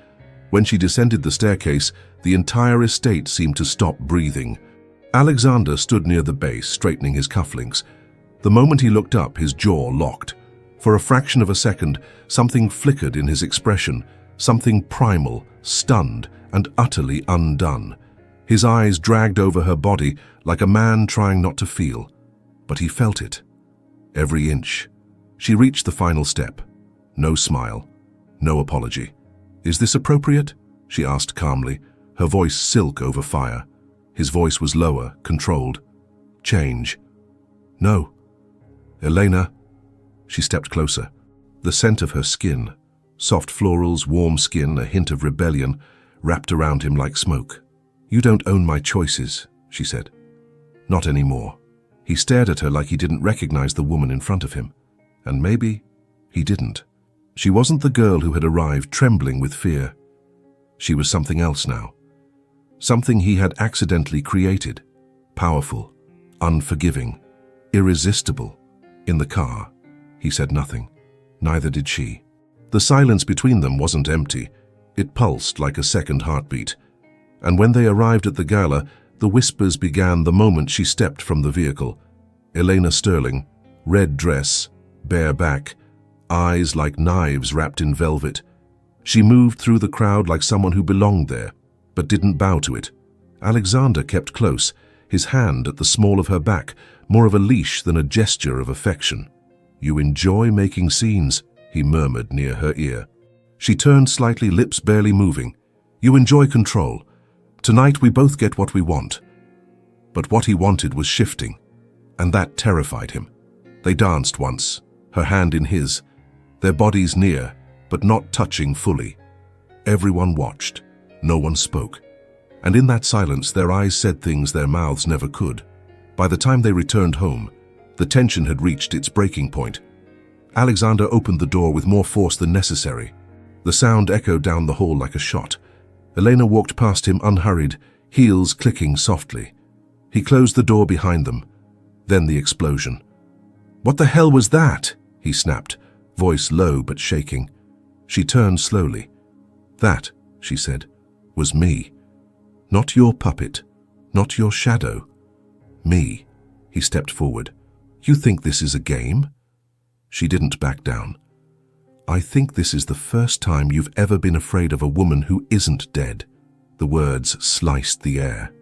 When she descended the staircase, the entire estate seemed to stop breathing. Alexander stood near the base, straightening his cufflinks. The moment he looked up, his jaw locked. For a fraction of a second, something flickered in his expression, something primal, stunned, and utterly undone. His eyes dragged over her body like a man trying not to feel. But he felt it. Every inch. She reached the final step. No smile. No apology. "Is this appropriate?" she asked calmly, her voice silk over fire. His voice was lower, controlled. "Change." "No." "Elena." She stepped closer. The scent of her skin, soft florals, warm skin, a hint of rebellion, wrapped around him like smoke. "You don't own my choices," she said. "Not anymore." He stared at her like he didn't recognize the woman in front of him. And maybe he didn't. She wasn't the girl who had arrived trembling with fear. She was something else now. Something he had accidentally created. Powerful, unforgiving, irresistible. In the car, he said nothing. Neither did she. The silence between them wasn't empty. It pulsed like a second heartbeat. And when they arrived at the gala, the whispers began the moment she stepped from the vehicle. Elena Sterling, red dress, bare back, eyes like knives wrapped in velvet. She moved through the crowd like someone who belonged there, but didn't bow to it. Alexander kept close, his hand at the small of her back, more of a leash than a gesture of affection. "You enjoy making scenes," he murmured near her ear. She turned slightly, lips barely moving. "You enjoy control. Tonight we both get what we want." But what he wanted was shifting, and that terrified him. They danced once, her hand in his, their bodies near, but not touching fully. Everyone watched. No one spoke. And in that silence, their eyes said things their mouths never could. By the time they returned home, the tension had reached its breaking point. Alexander opened the door with more force than necessary. The sound echoed down the hall like a shot. Elena walked past him unhurried, heels clicking softly. He closed the door behind them. Then the explosion. "What the hell was that?" he snapped, voice low but shaking. She turned slowly. "That," she said, "was me. Not your puppet, not your shadow. Me." He stepped forward. "You think this is a game?" She didn't back down. "I think this is the first time you've ever been afraid of a woman who isn't dead." The words sliced the air.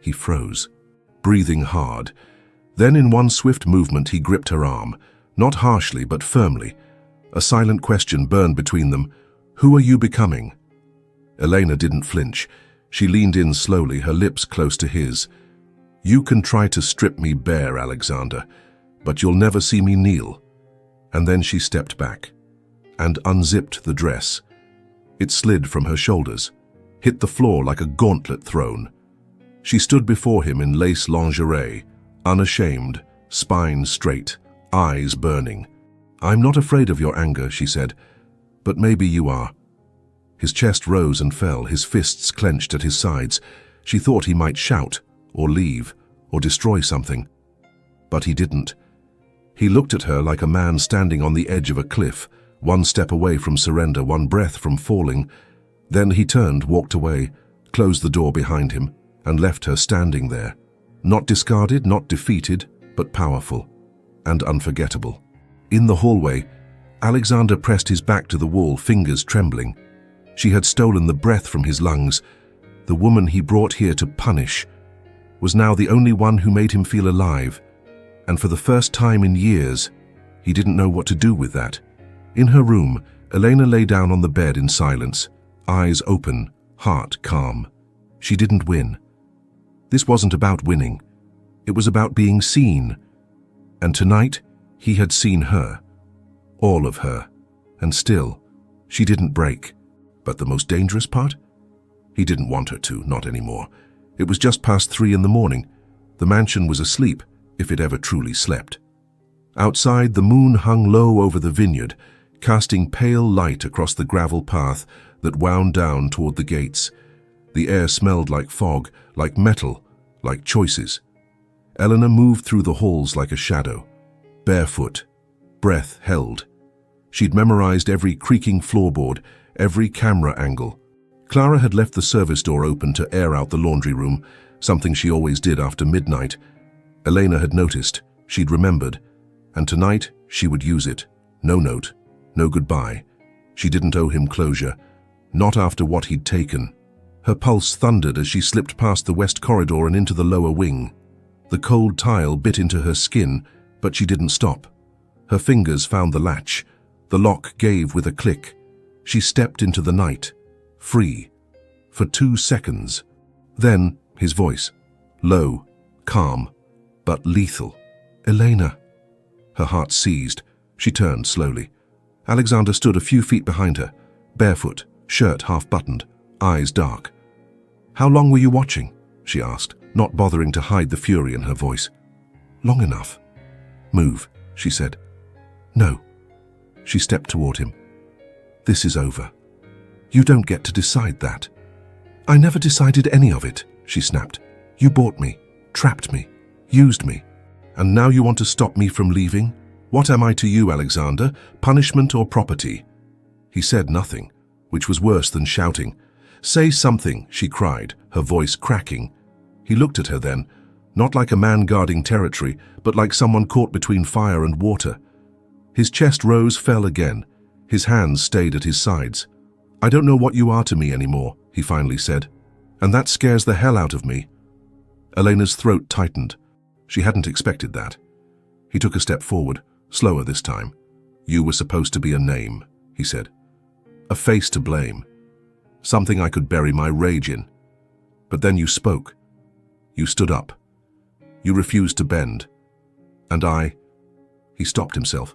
He froze, breathing hard. Then in one swift movement he gripped her arm, not harshly but firmly. A silent question burned between them. "Who are you becoming?" Elena didn't flinch. She leaned in slowly, her lips close to his. "You can try to strip me bare, Alexander, but you'll never see me kneel." And then she stepped back and unzipped the dress. It slid from her shoulders, hit the floor like a gauntlet thrown. She stood before him in lace lingerie, unashamed, spine straight, eyes burning. "I'm not afraid of your anger," she said, "but maybe you are." His chest rose and fell, his fists clenched at his sides. She thought he might shout, or leave, or destroy something. But he didn't. He looked at her like a man standing on the edge of a cliff, one step away from surrender, one breath from falling. Then he turned, walked away, closed the door behind him, and left her standing there. Not discarded, not defeated, but powerful and unforgettable. In the hallway, Alexander pressed his back to the wall, fingers trembling. She had stolen the breath from his lungs. The woman he brought here to punish was now the only one who made him feel alive. And for the first time in years, he didn't know what to do with that. In her room, Elena lay down on the bed in silence, eyes open, heart calm. She didn't win. This wasn't about winning. It was about being seen. And tonight, he had seen her. all of her. And still, she didn't break. But the most dangerous part? He didn't want her to, not anymore. It was just past 3 in the morning. The mansion was asleep, if it ever truly slept. Outside, the moon hung low over the vineyard, casting pale light across the gravel path that wound down toward the gates. The air smelled like fog, like metal, like choices. Eleanor moved through the halls like a shadow, barefoot, breath held. She'd memorized every creaking floorboard, every camera angle. Clara had left the service door open to air out the laundry room, something she always did after midnight. Elena had noticed, she'd remembered, and tonight she would use it. No note, no goodbye. She didn't owe him closure, not after what he'd taken. Her pulse thundered as she slipped past the west corridor and into the lower wing. The cold tile bit into her skin, but she didn't stop. Her fingers found the latch. The lock gave with a click. She stepped into the night, free, for 2 seconds. Then, his voice, low, calm, but lethal. "Elena." Her heart seized. She turned slowly. Alexander stood a few feet behind her, barefoot, shirt half-buttoned, eyes dark. "How long were you watching?" she asked, not bothering to hide the fury in her voice. "Long enough." "Move," she said. "No." She stepped toward him. "This is over. You don't get to decide that." "I never decided any of it," she snapped. "You bought me, trapped me, used me. And now you want to stop me from leaving? What am I to you, Alexander? Punishment or property?" He said nothing, which was worse than shouting. "Say something," she cried, her voice cracking. He looked at her then, not like a man guarding territory, but like someone caught between fire and water. His chest rose, fell again. His hands stayed at his sides. "I don't know what you are to me anymore," he finally said, "and that scares the hell out of me." Elena's throat tightened. She hadn't expected that. He took a step forward, slower this time. "You were supposed to be a name," he said. "A face to blame. Something I could bury my rage in. But then you spoke. You stood up. You refused to bend. And I—" He stopped himself.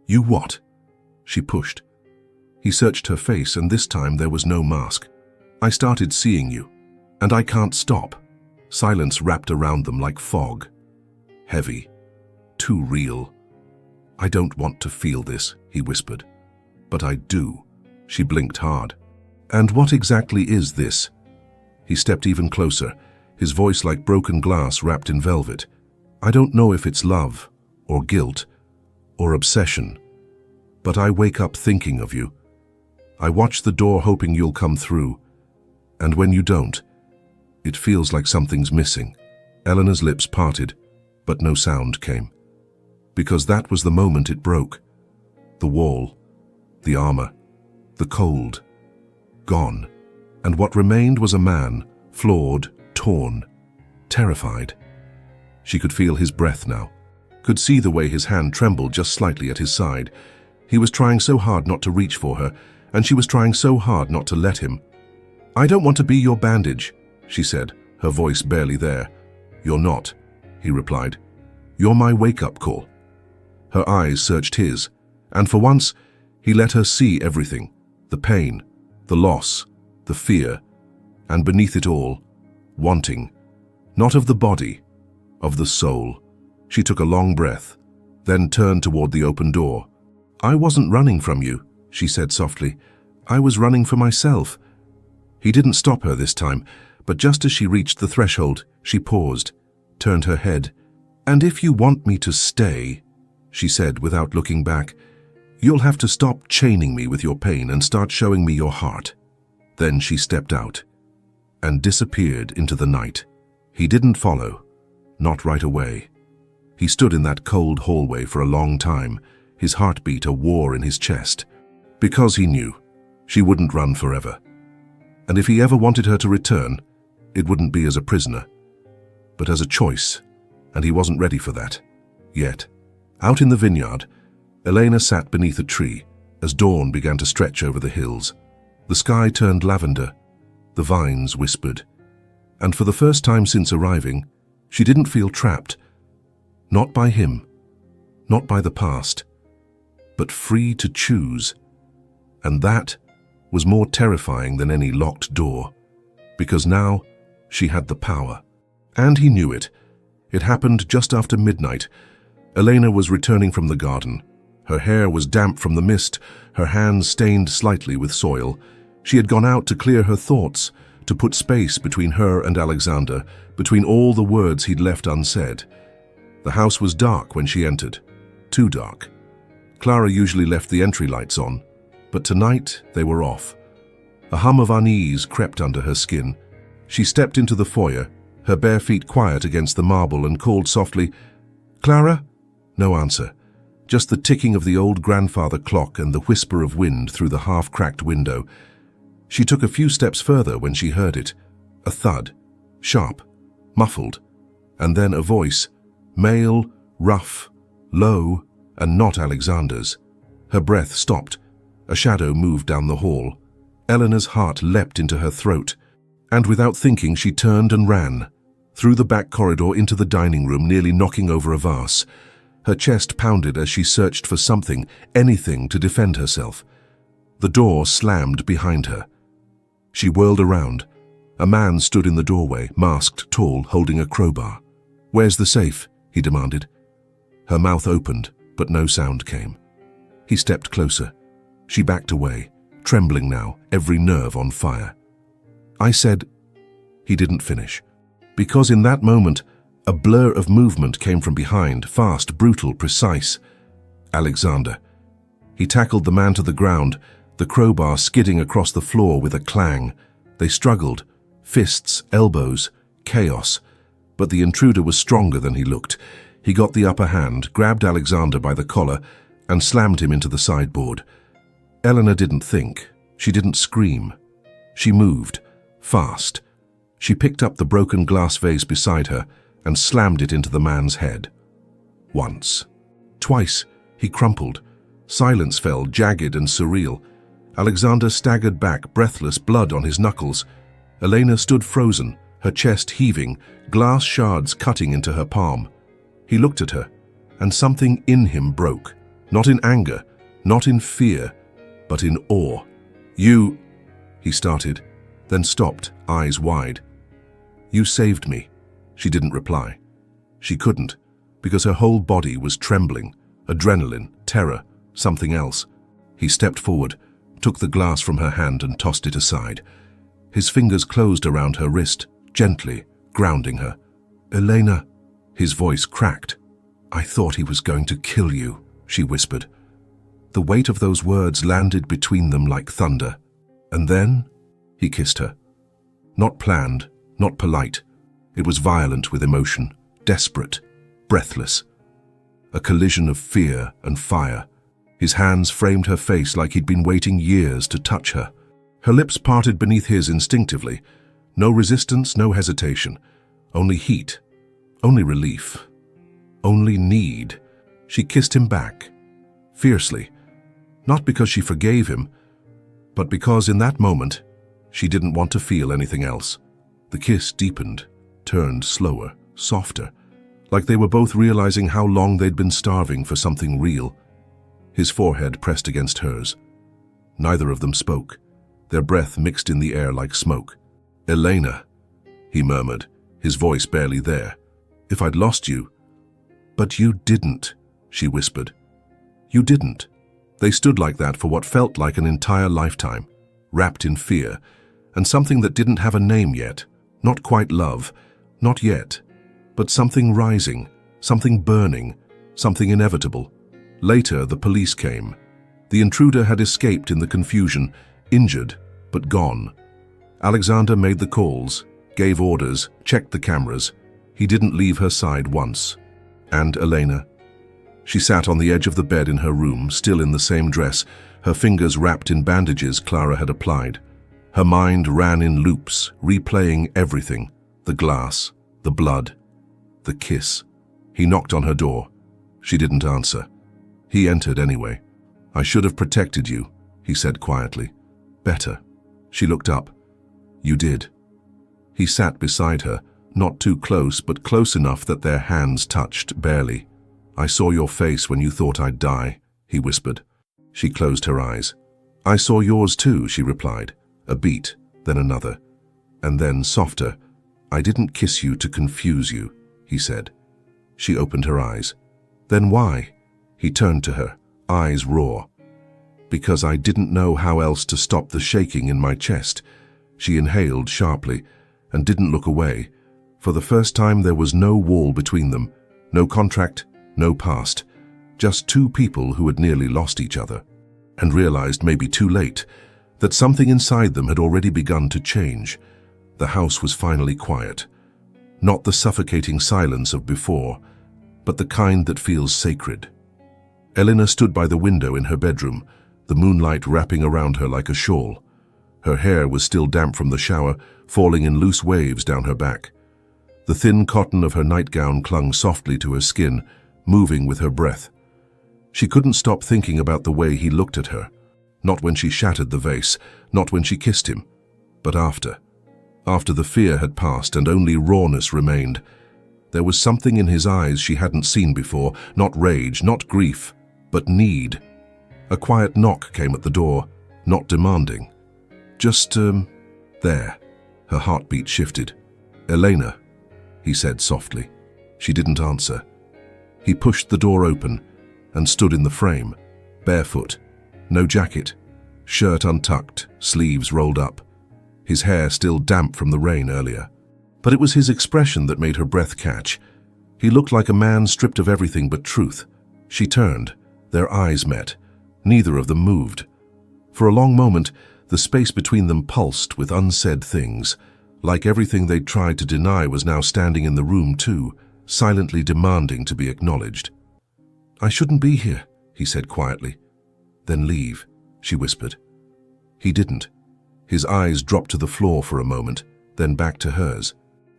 "You what?" She pushed. He searched her face, and this time there was no mask. "I started seeing you, and I can't stop." Silence wrapped around them like fog. Heavy. Too real. "I don't want to feel this," he whispered. "But I do." She blinked hard. "And what exactly is this?" He stepped even closer, his voice like broken glass wrapped in velvet. "I don't know if it's love, or guilt, or obsession, but I wake up thinking of you. I watch the door hoping you'll come through, and when you don't, it feels like something's missing." Eleanor's lips parted, but no sound came. Because that was the moment it broke. The wall, the armor, the cold, gone. And what remained was a man, flawed, torn, terrified. She could feel his breath now, could see the way his hand trembled just slightly at his side. He was trying so hard not to reach for her, and she was trying so hard not to let him. "I don't want to be your bandage," she said, her voice barely there. "You're not," he replied. "You're my wake-up call." Her eyes searched his, and for once, he let her see everything, the pain, the loss, the fear, and beneath it all, wanting, not of the body, of the soul. She took a long breath, then turned toward the open door. "I wasn't running from you," she said softly. "I was running for myself." He didn't stop her this time, but just as she reached the threshold, she paused, turned her head. "And if you want me to stay," she said without looking back, "you'll have to stop chaining me with your pain and start showing me your heart." Then she stepped out and disappeared into the night. He didn't follow, not right away. He stood in that cold hallway for a long time, his heartbeat a war in his chest, because he knew she wouldn't run forever. And if he ever wanted her to return, it wouldn't be as a prisoner, but as a choice, and he wasn't ready for that, yet. Out in the vineyard, Elena sat beneath a tree as dawn began to stretch over the hills. The sky turned lavender, the vines whispered, and for the first time since arriving, she didn't feel trapped. Not by him, not by the past, but free to choose. And that was more terrifying than any locked door, because now she had the power. And he knew it. It happened just after midnight. Elena was returning from the garden. Her hair was damp from the mist, her hands stained slightly with soil. She had gone out to clear her thoughts, to put space between her and Alexander, between all the words he'd left unsaid. The house was dark when she entered. Too dark. Clara usually left the entry lights on, but tonight they were off. A hum of unease crept under her skin. She stepped into the foyer, her bare feet quiet against the marble, and called softly, "Clara?" No answer. Just the ticking of the old grandfather clock and the whisper of wind through the half-cracked window. She took a few steps further when she heard it. A thud, sharp, muffled, and then a voice, male, rough, low, and not Alexander's. Her breath stopped. A shadow moved down the hall. Eleanor's heart leapt into her throat, and without thinking she turned and ran, through the back corridor into the dining room, nearly knocking over a vase. Her chest pounded as she searched for something, anything to defend herself. The door slammed behind her. She whirled around. A man stood in the doorway, masked, tall, holding a crowbar. "Where's the safe?" he demanded. Her mouth opened, but no sound came. He stepped closer. She backed away, trembling now, every nerve on fire. "I said—" He didn't finish, because in that moment, a blur of movement came from behind, fast, brutal, precise. Alexander. He tackled the man to the ground, the crowbar skidding across the floor with a clang. They struggled, fists, elbows, chaos. But the intruder was stronger than he looked. He got the upper hand, grabbed Alexander by the collar, and slammed him into the sideboard. Eleanor didn't think. She didn't scream. She moved, fast. She picked up the broken glass vase beside her and slammed it into the man's head. Once. Twice, he crumpled. Silence fell, jagged and surreal. Alexander staggered back, breathless, blood on his knuckles. Elena stood frozen, her chest heaving, glass shards cutting into her palm. He looked at her, and something in him broke. Not in anger, not in fear, but in awe. "You—" he started, then stopped, eyes wide. "You saved me." She didn't reply. She couldn't, because her whole body was trembling. Adrenaline, terror, something else. He stepped forward, took the glass from her hand and tossed it aside. His fingers closed around her wrist, gently, grounding her. "Elena," his voice cracked. "I thought he was going to kill you," she whispered. The weight of those words landed between them like thunder. And then he kissed her. Not planned, not polite. It was violent with emotion, desperate, breathless. A collision of fear and fire. His hands framed her face like he'd been waiting years to touch her. Her lips parted beneath his instinctively. No resistance, no hesitation. Only heat. Only relief. Only need. She kissed him back. Fiercely. Not because she forgave him, but because in that moment, she didn't want to feel anything else. The kiss deepened, turned slower, softer, like they were both realizing how long they'd been starving for something real. His forehead pressed against hers. Neither of them spoke. Their breath mixed in the air like smoke. "Elena," he murmured, his voice barely there. "If I'd lost you—" "But you didn't," she whispered. "You didn't." They stood like that for what felt like an entire lifetime, wrapped in fear, and something that didn't have a name yet. Not quite love, not yet, but something rising, something burning, something inevitable. Later, the police came. The intruder had escaped in the confusion, injured, but gone. Alexander made the calls, gave orders, checked the cameras. He didn't leave her side once. And Elena? She sat on the edge of the bed in her room, still in the same dress, her fingers wrapped in bandages Clara had applied. Her mind ran in loops, replaying everything. The glass, the blood, the kiss. He knocked on her door. She didn't answer. He entered anyway. "I should have protected you," he said quietly. "Better." She looked up. "You did." He sat beside her, not too close, but close enough that their hands touched, barely. "I saw your face when you thought I'd die," he whispered. She closed her eyes. "I saw yours too," she replied. A beat, then another. And then, softer, "I didn't kiss you to confuse you," he said. She opened her eyes. "Then why?" He turned to her, eyes raw. "Because I didn't know how else to stop the shaking in my chest." She inhaled sharply and didn't look away. For the first time there was no wall between them, no contract, no past, just two people who had nearly lost each other, and realized, maybe too late, that something inside them had already begun to change. The house was finally quiet. Not the suffocating silence of before, but the kind that feels sacred. Elena stood by the window in her bedroom, the moonlight wrapping around her like a shawl. Her hair was still damp from the shower, falling in loose waves down her back. The thin cotton of her nightgown clung softly to her skin, moving with her breath. She couldn't stop thinking about the way he looked at her. Not when she shattered the vase, not when she kissed him, but after. After the fear had passed and only rawness remained. There was something in his eyes she hadn't seen before, not rage, not grief, but need. A quiet knock came at the door, not demanding. Just, there. Her heartbeat shifted. "Elena," he said softly. She didn't answer. He pushed the door open and stood in the frame, barefoot, no jacket, shirt untucked, sleeves rolled up, his hair still damp from the rain earlier. But it was his expression that made her breath catch. He looked like a man stripped of everything but truth. She turned. Their eyes met. Neither of them moved. For a long moment, the space between them pulsed with unsaid things, like everything they'd tried to deny was now standing in the room too, silently demanding to be acknowledged. "I shouldn't be here," he said quietly. "Then leave," she whispered. He didn't. His eyes dropped to the floor for a moment, then back to hers.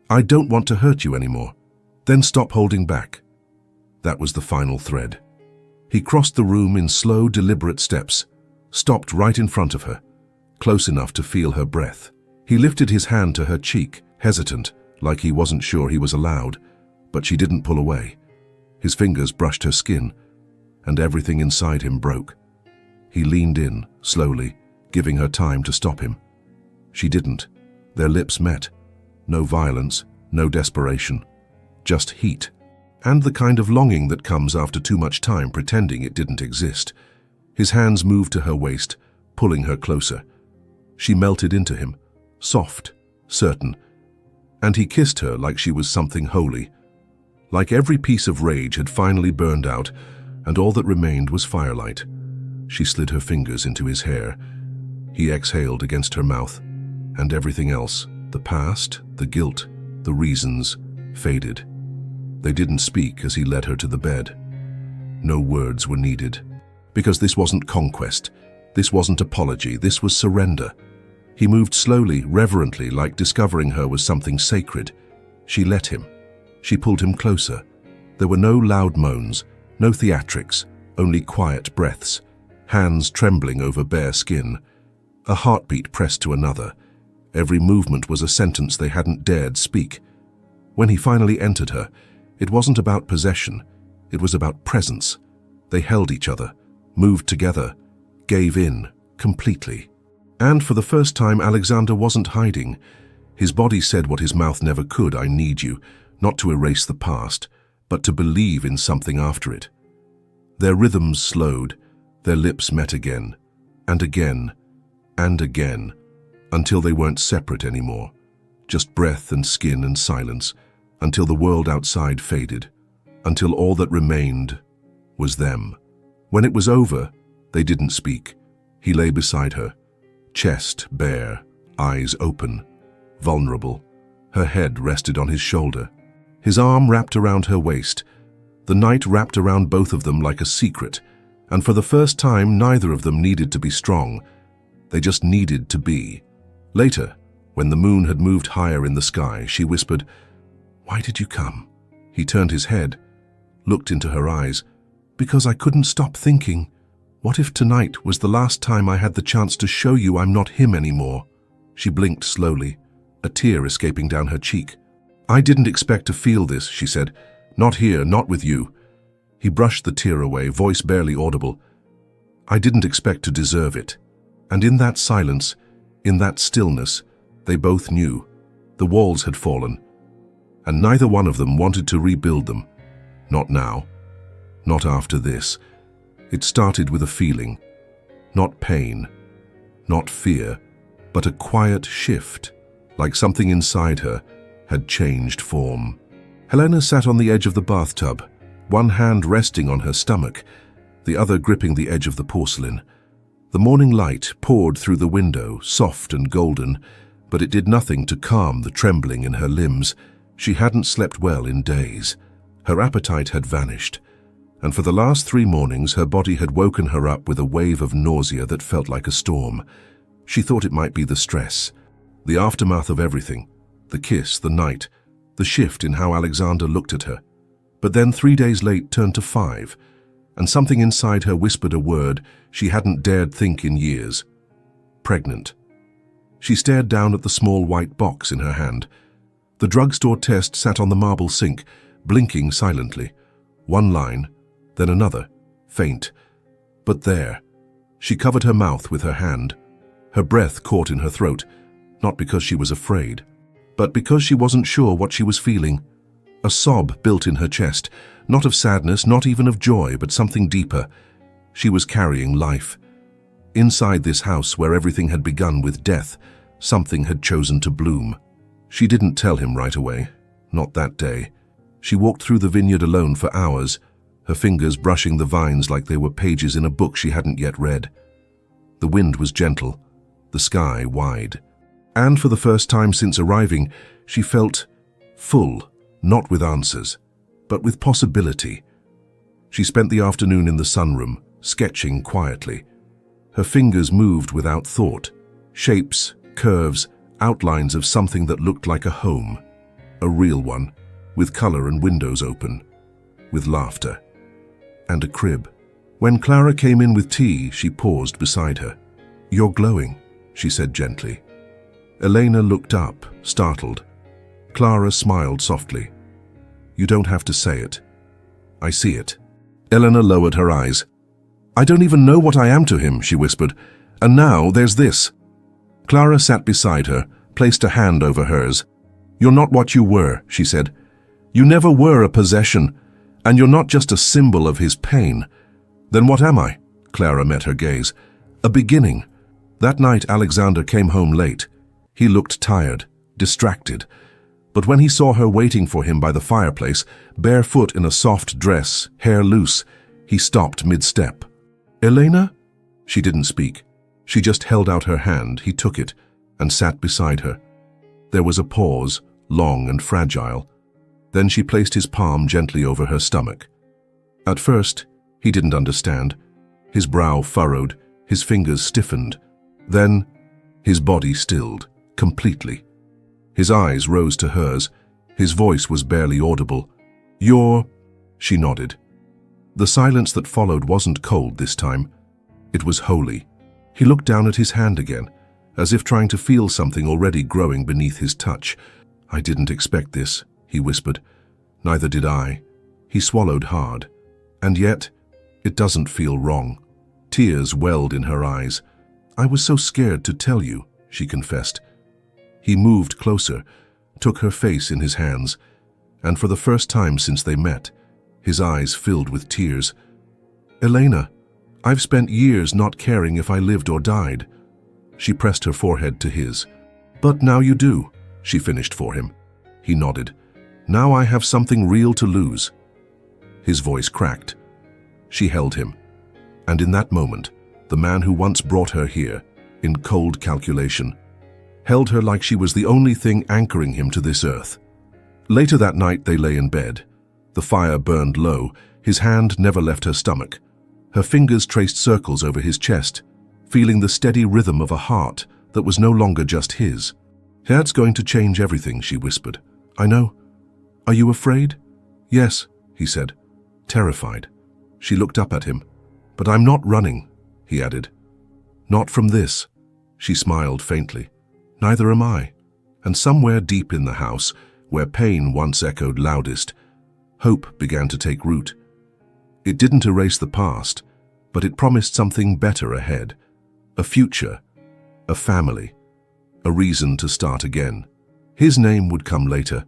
"I don't want to hurt you anymore. Then stop holding back." That was the final thread. He crossed the room in slow, deliberate steps, stopped right in front of her, close enough to feel her breath. He lifted his hand to her cheek, hesitant, like he wasn't sure he was allowed, but she didn't pull away. His fingers brushed her skin, and everything inside him broke. He leaned in, slowly, giving her time to stop him. She didn't. Their lips met. No violence, no desperation, just heat, and the kind of longing that comes after too much time pretending it didn't exist. His hands moved to her waist, pulling her closer. She melted into him, soft, certain, and he kissed her like she was something holy. Like every piece of rage had finally burned out, and all that remained was firelight. She slid her fingers into his hair. He exhaled against her mouth, and everything else, the past, the guilt, the reasons, faded. They didn't speak as he led her to the bed. No words were needed, because this wasn't conquest, this wasn't apology, this was surrender. He moved slowly, reverently, like discovering her was something sacred. She let him. She pulled him closer. There were no loud moans, no theatrics, only quiet breaths, hands trembling over bare skin. A heartbeat pressed to another. Every movement was a sentence they hadn't dared speak. When he finally entered her, it wasn't about possession, it was about presence. They held each other, moved together, gave in, completely. And for the first time, Alexander wasn't hiding. His body said what his mouth never could: "I need you," not to erase the past, but to believe in something after it. Their rhythms slowed, their lips met again, and again, and again, until they weren't separate anymore, just breath and skin and silence, until the world outside faded, until all that remained was them. When it was over, they didn't speak. He lay beside her, chest bare, eyes open, vulnerable. Her head rested on his shoulder. His arm wrapped around her waist. The night wrapped around both of them like a secret, and for the first time neither of them needed to be strong. They just needed to be. Later, when the moon had moved higher in the sky, she whispered, "Why did you come?" He turned his head, looked into her eyes. "Because I couldn't stop thinking, what if tonight was the last time I had the chance to show you I'm not him anymore?" She blinked slowly, a tear escaping down her cheek. "I didn't expect to feel this," she said. "Not here, not with you." He brushed the tear away, voice barely audible. I didn't expect to deserve it. And in that silence, in that stillness, they both knew. The walls had fallen, and neither one of them wanted to rebuild them. Not now. Not after this. It started with a feeling. Not pain. Not fear. But a quiet shift, like something inside her had changed form. Helena sat on the edge of the bathtub, one hand resting on her stomach, the other gripping the edge of the porcelain. The morning light poured through the window, soft and golden, but it did nothing to calm the trembling in her limbs. She hadn't slept well in days. Her appetite had vanished, and for the last 3 mornings her body had woken her up with a wave of nausea that felt like a storm. She thought it might be the stress, the aftermath of everything, the kiss, the night, the shift in how Alexander looked at her. But then 3 days late turned to 5, and something inside her whispered a word she hadn't dared think in years. Pregnant. She stared down at the small white box in her hand. The drugstore test sat on the marble sink, blinking silently. One line, then another, faint. But there. She covered her mouth with her hand. Her breath caught in her throat, not because she was afraid, but because she wasn't sure what she was feeling. A sob built in her chest, not of sadness, not even of joy, but something deeper. She was carrying life. Inside this house where everything had begun with death, something had chosen to bloom. She didn't tell him right away, not that day. She walked through the vineyard alone for hours, her fingers brushing the vines like they were pages in a book she hadn't yet read. The wind was gentle, the sky wide. And for the first time since arriving, she felt full, not with answers, but with possibility. She spent the afternoon in the sunroom, sketching quietly. Her fingers moved without thought, shapes, curves, outlines of something that looked like a home, a real one, with color and windows open, with laughter, and a crib. When Clara came in with tea, she paused beside her. "You're glowing," she said gently. Elena looked up, startled. Clara smiled softly. "You don't have to say it. I see it." Elena lowered her eyes. "I don't even know what I am to him," she whispered. "And now there's this." Clara sat beside her, placed a hand over hers. "You're not what you were," she said. "You never were a possession, and you're not just a symbol of his pain." "Then what am I?" Clara met her gaze. "A beginning." That night Alexander came home late. He looked tired, distracted. But when he saw her waiting for him by the fireplace, barefoot in a soft dress, hair loose, he stopped mid-step. "Elena?" She didn't speak. She just held out her hand. He took it and sat beside her. There was a pause, long and fragile. Then she placed his palm gently over her stomach. At first, he didn't understand. His brow furrowed, his fingers stiffened. Then, his body stilled, completely. His eyes rose to hers. His voice was barely audible. "You're—" She nodded. The silence that followed wasn't cold this time. It was holy. He looked down at his hand again, as if trying to feel something already growing beneath his touch. "I didn't expect this," he whispered. "Neither did I." He swallowed hard. "And yet, it doesn't feel wrong." Tears welled in her eyes. "I was so scared to tell you," she confessed. He moved closer, took her face in his hands, and for the first time since they met, his eyes filled with tears. "Elena, I've spent years not caring if I lived or died." She pressed her forehead to his. "But now you do," she finished for him. He nodded. "Now I have something real to lose." His voice cracked. She held him. And in that moment, the man who once brought her here, in cold calculation, held her like she was the only thing anchoring him to this earth. Later that night they lay in bed. The fire burned low. His hand never left her stomach. Her fingers traced circles over his chest, feeling the steady rhythm of a heart that was no longer just his. "That's going to change everything," she whispered. "I know. Are you afraid?" "Yes," he said, terrified. She looked up at him. "But I'm not running," he added. "Not from this." She smiled faintly. "Neither am I." And somewhere deep in the house, where pain once echoed loudest, hope began to take root. It didn't erase the past, but it promised something better ahead. A future, a family, a reason to start again. His name would come later,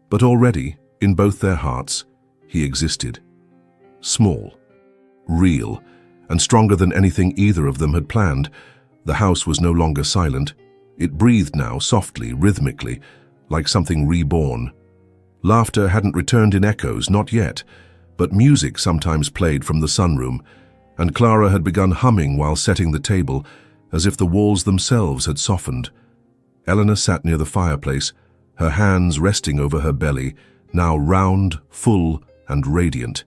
but already, in both their hearts, he existed. Small, real, and stronger than anything either of them had planned. The house was no longer silent. It breathed now, softly, rhythmically, like something reborn. Laughter hadn't returned in echoes, not yet, but music sometimes played from the sunroom, and Clara had begun humming while setting the table, as if the walls themselves had softened. Eleanor sat near the fireplace, her hands resting over her belly, now round, full, and radiant.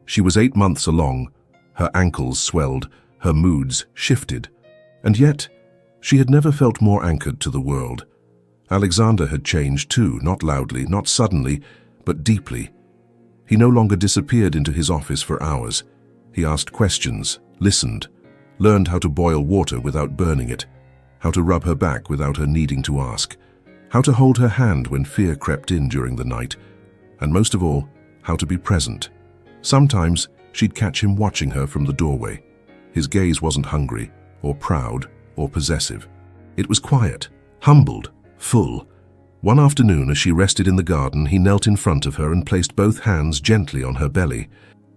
She was 8 months along. Her ankles swelled, her moods shifted, and yet she had never felt more anchored to the world. Alexander had changed too, not loudly, not suddenly, but deeply. He no longer disappeared into his office for hours. He asked questions, listened, learned how to boil water without burning it, how to rub her back without her needing to ask, how to hold her hand when fear crept in during the night, and most of all, how to be present. Sometimes she'd catch him watching her from the doorway. His gaze wasn't hungry, or proud, or possessive. It was quiet, humbled, full. One afternoon, as she rested in the garden, he knelt in front of her and placed both hands gently on her belly.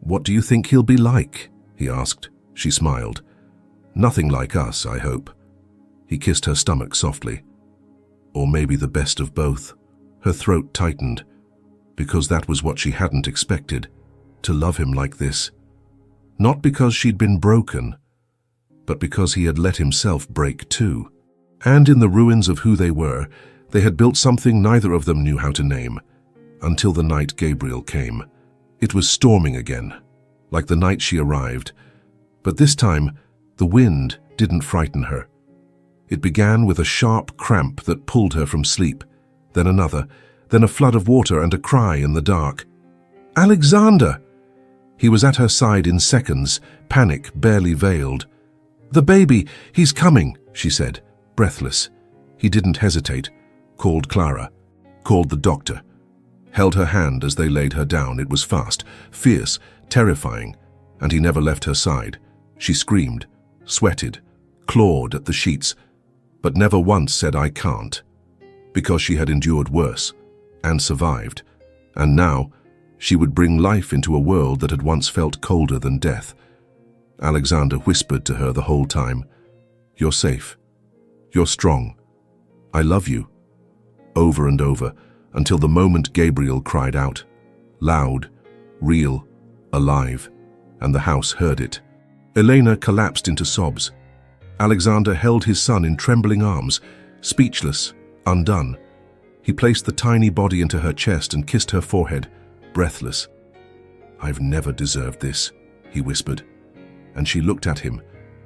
"What do you think he'll be like?" he asked. She smiled. "Nothing like us, I hope." He kissed her stomach softly. Or maybe the best of both. Her throat tightened, because that was what she hadn't expected, to love him like this. Not because she'd been broken, but because he had let himself break too. And in the ruins of who they were, they had built something neither of them knew how to name, until the night Gabriel came. It was storming again, like the night she arrived, but this time the wind didn't frighten her. It began with a sharp cramp that pulled her from sleep, then another, then a flood of water and a cry in the dark. "Alexander!" He was at her side in seconds, panic barely veiled. "The baby, he's coming," she said, breathless. He didn't hesitate, called Clara, called the doctor, held her hand as they laid her down. It was fast, fierce, terrifying, and he never left her side. She screamed, sweated, clawed at the sheets, but never once said "I can't," because she had endured worse and survived, and now she would bring life into a world that had once felt colder than death. Alexander whispered to her the whole time, "You're safe. You're strong. I love you," over and over, until the moment Gabriel cried out, loud, real, alive, and the house heard it. Elena collapsed into sobs. Alexander held his son in trembling arms, speechless, undone. He placed the tiny body into her chest and kissed her forehead, breathless. "I've never deserved this," he whispered. And she looked at him,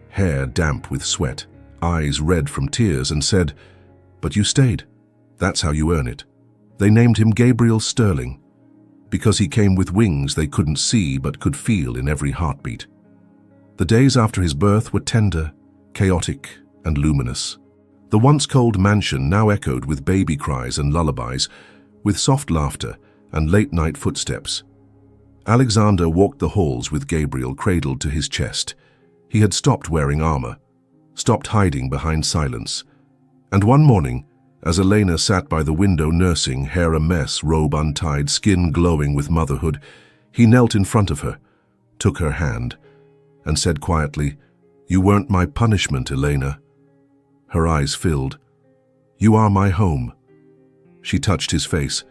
hair damp with sweat, eyes red from tears, and said, "But you stayed. That's how you earn it." They named him Gabriel Sterling, because he came with wings they couldn't see but could feel in every heartbeat. The days after his birth were tender, chaotic, and luminous. The once cold mansion now echoed with baby cries and lullabies, with soft laughter and late-night footsteps. Alexander walked the halls with Gabriel cradled to his chest. He had stopped wearing armor, stopped hiding behind silence. And one morning, as Elena sat by the window nursing, hair a mess, robe untied, skin glowing with motherhood, he knelt in front of her, took her hand, and said quietly, "You weren't my punishment, Elena." Her eyes filled. "You are my home." She touched his face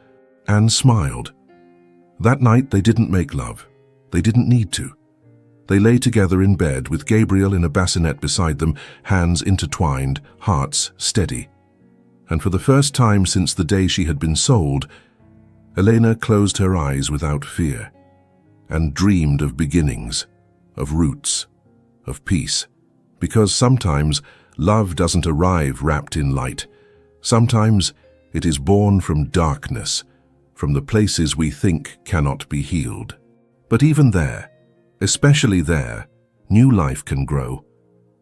and smiled. That night they didn't make love. They didn't need to. They lay together in bed with Gabriel in a bassinet beside them, hands intertwined, hearts steady. And for the first time since the day she had been sold, Elena closed her eyes without fear and dreamed of beginnings, of roots, of peace. Because sometimes love doesn't arrive wrapped in light. Sometimes it is born from darkness, from the places we think cannot be healed. But even there, especially there, new life can grow.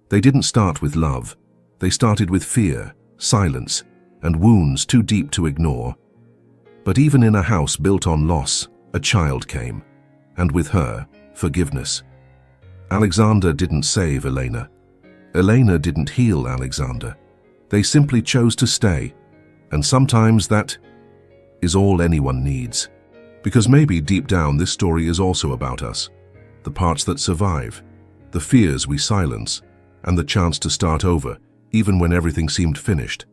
They didn't start with love. They started with fear, silence, and wounds too deep to ignore. But even in a house built on loss, a child came, and with her, forgiveness. Alexander didn't save Elena. Elena didn't heal Alexander. They simply chose to stay. And sometimes that is all anyone needs. Because maybe deep down this story is also about us. The parts that survive, the fears we silence, and the chance to start over, even when everything seemed finished.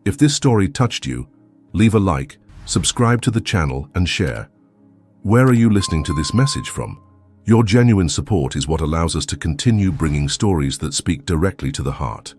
If this story touched you, leave a like, subscribe to the channel, and share. Where are you listening to this message from? Your genuine support is what allows us to continue bringing stories that speak directly to the heart.